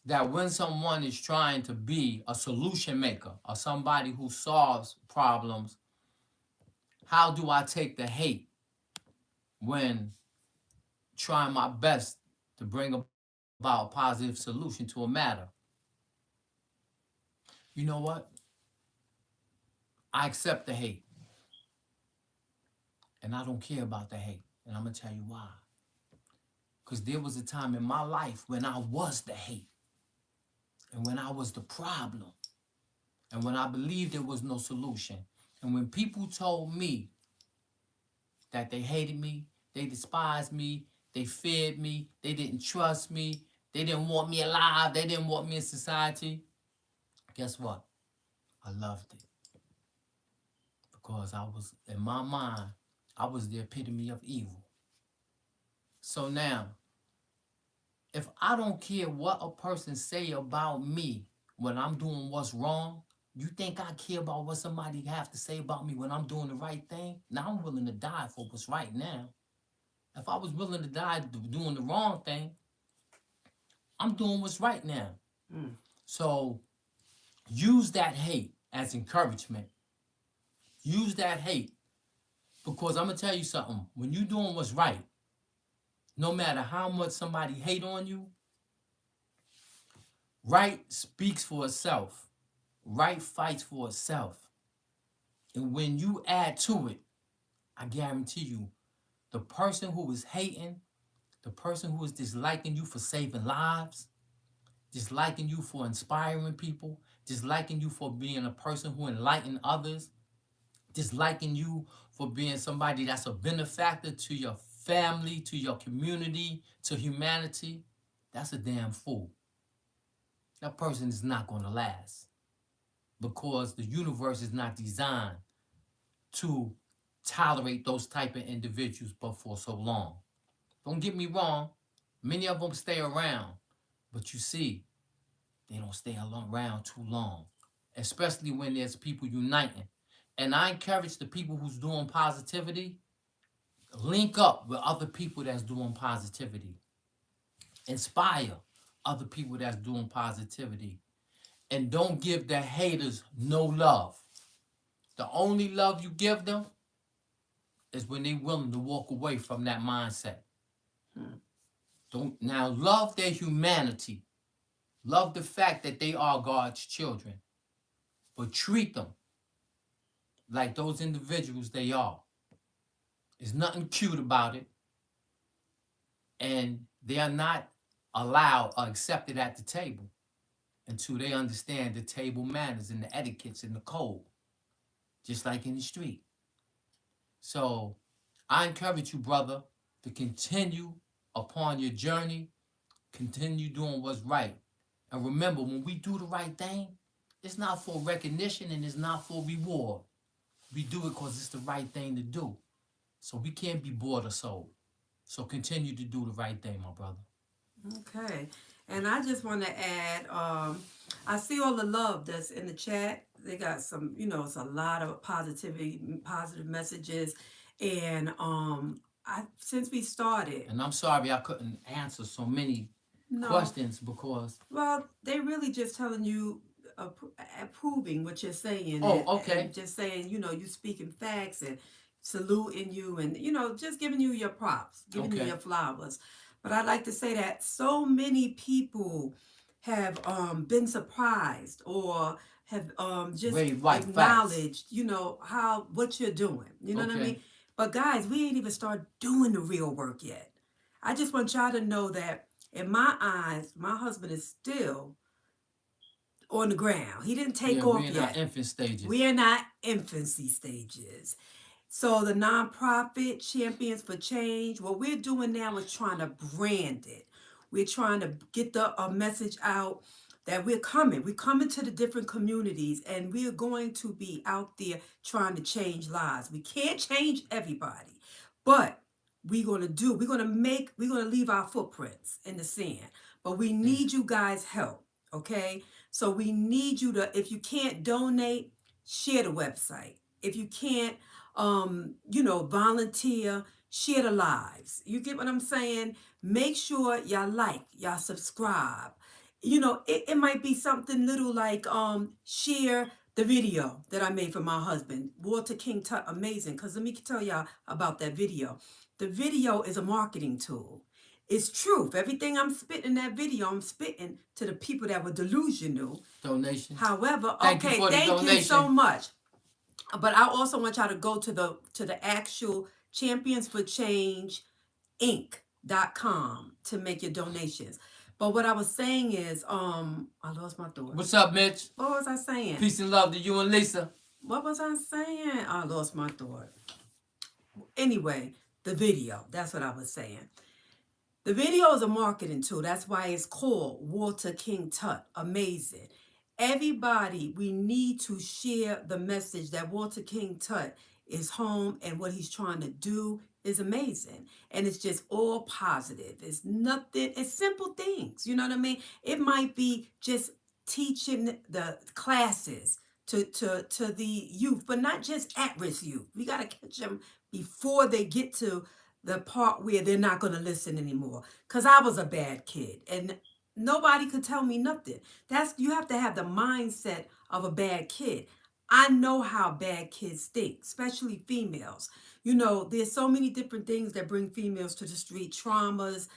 [SPEAKER 2] that when someone is trying to be a solution maker or somebody who solves problems, how do I take the hate when trying my best to bring about a positive solution to a matter? You know what? I accept the hate. And I don't care about the hate. And I'm going to tell you why. Because there was a time in my life when I was the hate. And when I was the problem. And when I believed there was no solution. And when people told me that they hated me, they despised me, they feared me, they didn't trust me, they didn't want me alive, they didn't want me in society, guess what? I loved it. Because I was, in my mind, I was the epitome of evil. So now, if I don't care what a person say about me when I'm doing what's wrong, you think I care about what somebody have to say about me when I'm doing the right thing? Now I'm willing to die for what's right now. If I was willing to die doing the wrong thing, I'm doing what's right now. So use that hate as encouragement. Use that hate. Because I'm going to tell you something. When you're doing what's right, no matter how much somebody hate on you, right speaks for itself. Right fights for itself. And when you add to it, I guarantee you, the person who is hating, the person who is disliking you for saving lives, disliking you for inspiring people, disliking you for being a person who enlighten others, disliking you for being somebody that's a benefactor to your family, to your community, to humanity, that's a damn fool. That person is not going to last because the universe is not designed to tolerate those type of individuals but for so long. Don't get me wrong, many of them stay around, but you see, they don't stay around too long, especially when there's people uniting. And I encourage the people who's doing positivity, link up with other people that's doing positivity. Inspire other people that's doing positivity. And don't give the haters no love. The only love you give them is when they're willing to walk away from that mindset. Don't now love their humanity. Love the fact that they are God's children. But treat them like those individuals they are. There's nothing cute about it. And they are not allowed or accepted at the table until they understand the table manners and the etiquettes and the code, just like in the street. So I encourage you, brother, to continue upon your journey, continue doing what's right. And remember, when we do the right thing, it's not for recognition and it's not for reward. We do it because it's the right thing to do. So we can't be bored or sold. So continue to do the right thing, my brother.
[SPEAKER 1] Okay. And I just want to add, I see all the love that's in the chat. They got some, it's a lot of positive messages. And since we started.
[SPEAKER 2] And I'm sorry I couldn't answer so many questions because.
[SPEAKER 1] Well, they really just telling you, approving what you're saying.
[SPEAKER 2] Oh, okay.
[SPEAKER 1] And just saying, you speaking facts and saluting you and, just giving you your props, giving you your flowers. But I'd like to say that so many people have been surprised or have just acknowledged, what you're doing. You know what I mean? But guys, we ain't even started doing the real work yet. I just want y'all to know that in my eyes, my husband is still on the ground. He didn't take off yet.
[SPEAKER 2] We're in our infant stages.
[SPEAKER 1] We're in our infancy stages. So the nonprofit Champions for Change, what we're doing now is trying to brand it. We're trying to get the message out that we're coming. We're coming to the different communities and we're going to be out there trying to change lives. We can't change everybody, but we're going to leave our footprints in the sand. But we need you guys' help, okay? So we need you to, if you can't donate, share the website. If you can't, volunteer, share the lives. You get what I'm saying? Make sure y'all like, y'all subscribe. It might be something little like share the video that I made for my husband, Walter King Tut, amazing. Because let me tell y'all about that video. The video is a marketing tool. It's truth. Everything I'm spitting in that video, I'm spitting to the people that were delusional.
[SPEAKER 2] Donation.
[SPEAKER 1] However, thank you so much. But I also want y'all to go to the actual Champions for Change Inc.com to make your donations. But what I was saying is, I lost my thought.
[SPEAKER 2] What's up, Mitch?
[SPEAKER 1] What was I saying?
[SPEAKER 2] Peace and love to you and Lisa.
[SPEAKER 1] What was I saying? I lost my thought. Anyway, the video. That's what I was saying. The video is a marketing tool. That's why it's called Walter King Tut. Amazing. Everybody, we need to share the message that Walter King Tut is home and what he's trying to do is amazing. And it's just all positive. It's nothing, it's simple things. You know what I mean? It might be just teaching the classes to the youth, but not just at-risk youth. We got to catch them before they get to the part where they're not going to listen anymore. Because I was a bad kid and nobody could tell me nothing. You have to have the mindset of a bad kid. I know how bad kids think, especially females. There's so many different things that bring females to the street. Traumas,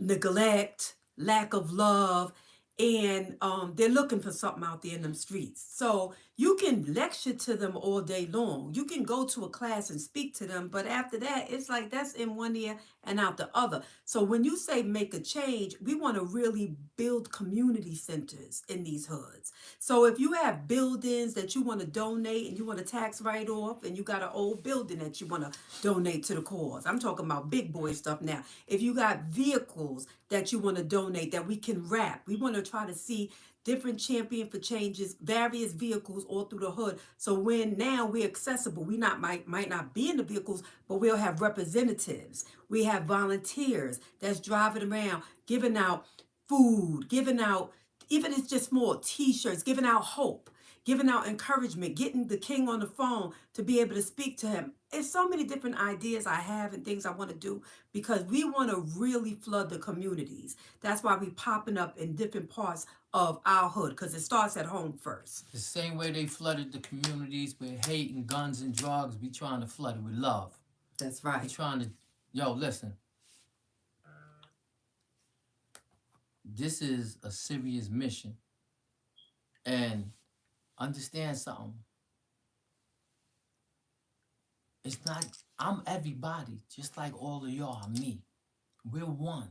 [SPEAKER 1] neglect, lack of love. And they're looking for something out there in them streets. So you can lecture to them all day long. You can go to a class and speak to them. But after that, it's like that's in one ear and out the other. So when you say make a change, we want to really build community centers in these hoods. So if you have buildings that you want to donate and you want a tax write-off and you got an old building that you want to donate to the cause. I'm talking about big boy stuff now. If you got vehicles that you want to donate that we can wrap, we want to try to see different Champion for Changes, various vehicles all through the hood. So when now we're accessible, we might not be in the vehicles, but we'll have representatives. We have volunteers that's driving around, giving out food, giving out, even if it's just small t-shirts, giving out hope. giving out encouragement, getting the king on the phone to be able to speak to him. It's so many different ideas I have and things I want to do because we want to really flood the communities. That's why we popping up in different parts of our hood because it starts at home first.
[SPEAKER 2] The same way they flooded the communities with hate and guns and drugs, we trying to flood it with love.
[SPEAKER 1] That's
[SPEAKER 2] We
[SPEAKER 1] right.
[SPEAKER 2] trying to, yo, listen. This is a serious mission. And understand something. It's not, I'm everybody, just like all of y'all are me. We're one.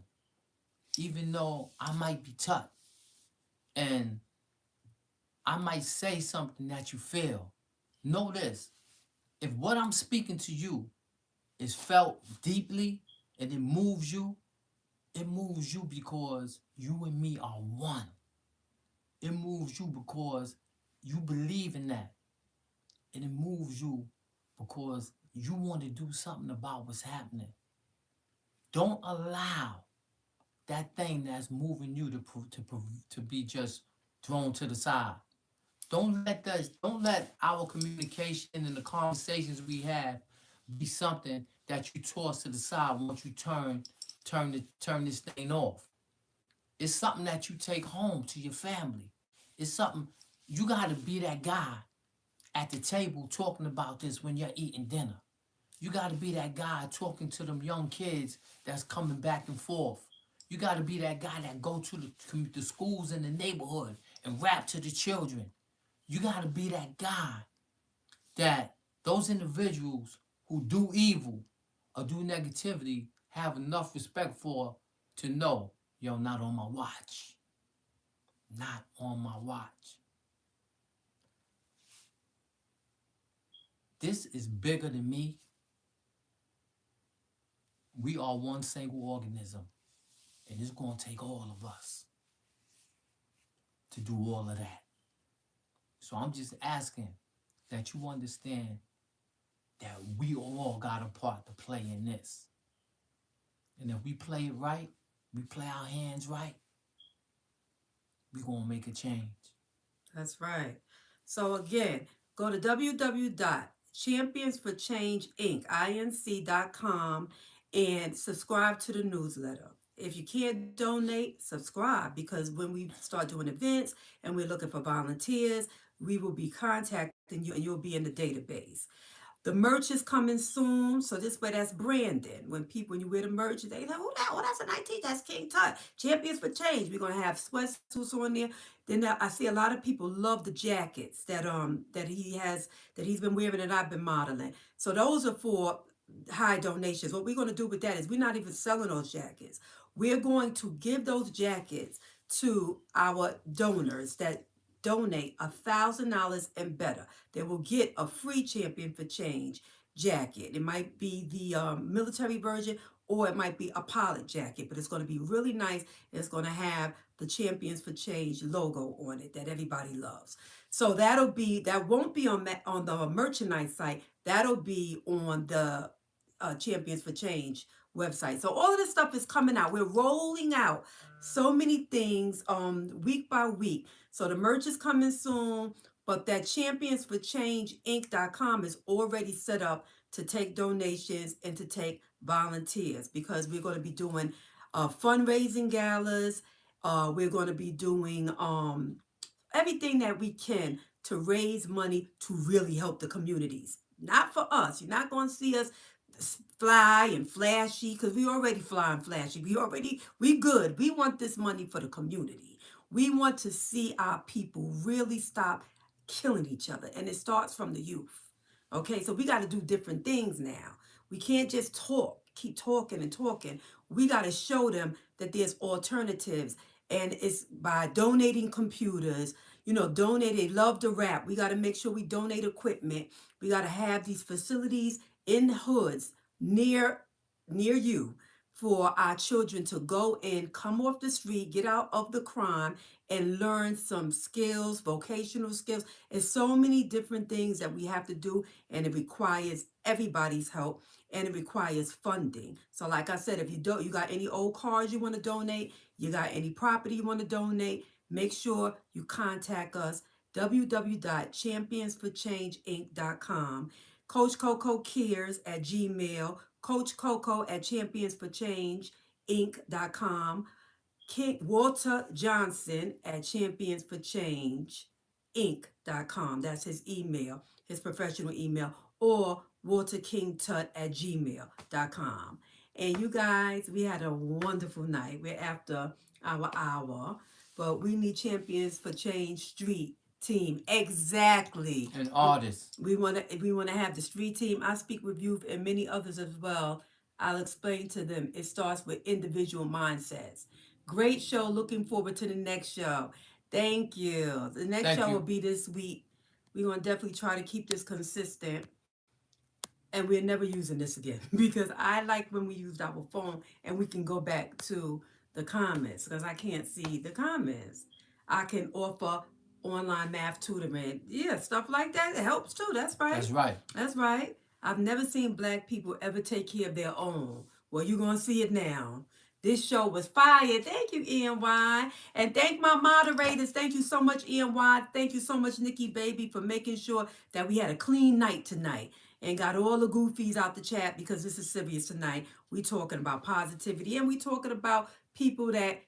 [SPEAKER 2] Even though I might be tough and I might say something that you feel. Know this. If what I'm speaking to you is felt deeply and it moves you because you and me are one. It moves you because you believe in that. And it moves you because you want to do something about what's happening. Don't allow that thing that's moving you to be just thrown to the side. Don't let our communication and the conversations we have be something that you toss to the side once you turn this thing off. It's something that you take home to your family. It's something you gotta be that guy at the table talking about this when you're eating dinner. You gotta be that guy talking to them young kids that's coming back and forth. You gotta be that guy that go to the schools in the neighborhood and rap to the children. You gotta be that guy that those individuals who do evil or do negativity have enough respect for to know, yo, not on my watch. Not on my watch. This is bigger than me. We are one single organism. And it's going to take all of us to do all of that. So I'm just asking that you understand that we all got a part to play in this. And if we play it right, we play our hands right, we're going to make a change.
[SPEAKER 1] That's right. So again, go to www.championsforchangeinc.com and subscribe to the newsletter. If you can't donate, subscribe because when we start doing events and we're looking for volunteers, we will be contacting you and you'll be in the database. The merch is coming soon, so this way that's branding. When you wear the merch, they like, oh, that's a 19, that's King Tut. Champions for Change. We're gonna have sweatsuits on there. Then I see a lot of people love the jackets that he's been wearing and I've been modeling. So those are for high donations. What we're gonna do with that is we're not even selling those jackets. We're going to give those jackets to our donors that donate $1,000 and better. They will get a free Champion for Change jacket. It might be the military version or it might be a pilot jacket, but it's going to be really nice. It's going to have the Champions for Change logo on it that everybody loves. So that won't be on the merchandise site. That'll be on the Champions for Change website. So all of this stuff is coming out. We're rolling out so many things week by week. So the merch is coming soon, but that championsforchangeinc.com is already set up to take donations and to take volunteers because we're going to be doing fundraising galas. We're going to be doing everything that we can to raise money to really help the communities. Not for us. You're not going to see us fly and flashy because we already fly and flashy. We good. We want this money for the community. We want to see our people really stop killing each other. And it starts from the youth. Okay, so we got to do different things now. We can't just keep talking and talking. We got to show them that there's alternatives. And it's by donating computers, donate. They love to rap. We got to make sure we donate equipment. We got to have these facilities in hoods near you for our children to go and come off the street, get out of the crime, and learn some skills, vocational skills. And so many different things that we have to do, and it requires everybody's help, and it requires funding. So like I said, if you got any old cars you want to donate, you got any property you want to donate, make sure you contact us www.championsforchangeinc.com. Coach Coco Cares at Gmail. Coach Coco at championsforchangeinc.com. King Walter Johnson at championsforchangeinc.com. That's his email, his professional email, or walterkingtut at gmail.com. And you guys, we had a wonderful night. We're after our hour, but we need Champions for Change Street team. Exactly.
[SPEAKER 2] And artists.
[SPEAKER 1] We want to have the street team. I speak with youth and many others as well. I'll explain to them. It starts with individual mindsets. Great show. Looking forward to the next show. Thank you. The next show will be this week. We're going to definitely try to keep this consistent. And we're never using this again because I like when we used our phone and we can go back to the comments because I can't see the comments. I can offer online math tutoring. Yeah, stuff like that. It helps too. That's right.
[SPEAKER 2] That's right.
[SPEAKER 1] That's right. I've never seen Black people ever take care of their own. Well, you're going to see it now. This show was fire. Thank you, ENY. And thank my moderators. Thank you so much, ENY. Thank you so much, Nikki Baby, for making sure that we had a clean night tonight and got all the goofies out the chat because this is serious tonight. We talking about positivity and we talking about people that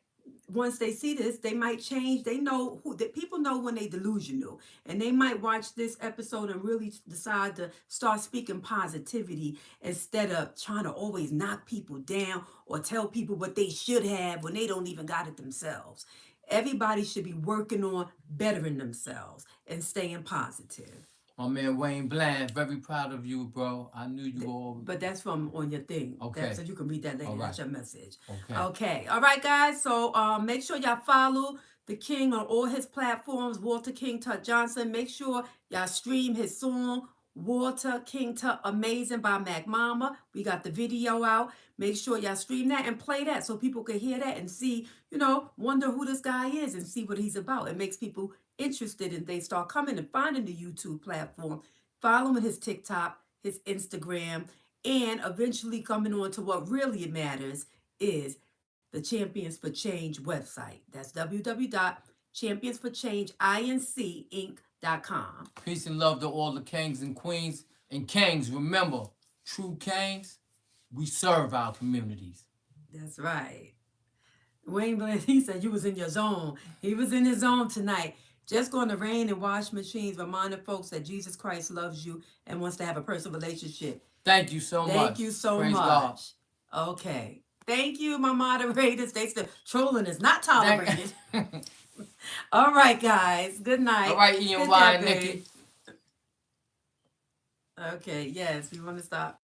[SPEAKER 1] once they see this, they might change. They know that people know when they delusional, and they might watch this episode and really decide to start speaking positivity instead of trying to always knock people down or tell people what they should have when they don't even got it themselves. Everybody should be working on bettering themselves and staying positive.
[SPEAKER 2] My man Wayne Bland, very proud of you, bro. I knew you all.
[SPEAKER 1] But that's from on your thing.
[SPEAKER 2] Okay.
[SPEAKER 1] So you can read that later.
[SPEAKER 2] All right.
[SPEAKER 1] That's your message.
[SPEAKER 2] Okay.
[SPEAKER 1] Okay. All right, guys. So make sure y'all follow the King on all his platforms, Walter King Tut Johnson. Make sure y'all stream his song, Walter King Tut Amazing by Mac Mama. We got the video out. Make sure y'all stream that and play that so people can hear that and see, wonder who this guy is and see what he's about. It makes people interested and they start coming and finding the YouTube platform, following his TikTok, his Instagram, and eventually coming on to what really matters is the Champions for Change website. That's www.championsforchangeinc.com.
[SPEAKER 2] Peace and love to all the kings and queens. And kings, remember, true kings, we serve our communities.
[SPEAKER 1] That's right. Wayne Bland, he said you was in your zone. He was in his zone tonight. Just going to rain and wash machines, reminding folks that Jesus Christ loves you and wants to have a personal relationship.
[SPEAKER 2] Thank you so much.
[SPEAKER 1] Thank you so
[SPEAKER 2] Praise
[SPEAKER 1] much.
[SPEAKER 2] God.
[SPEAKER 1] Okay. Thank you, my moderators. They still trolling is not tolerated. All right, guys. Good night.
[SPEAKER 2] All right, ENY and Nikki.
[SPEAKER 1] Okay, yes, we want to stop.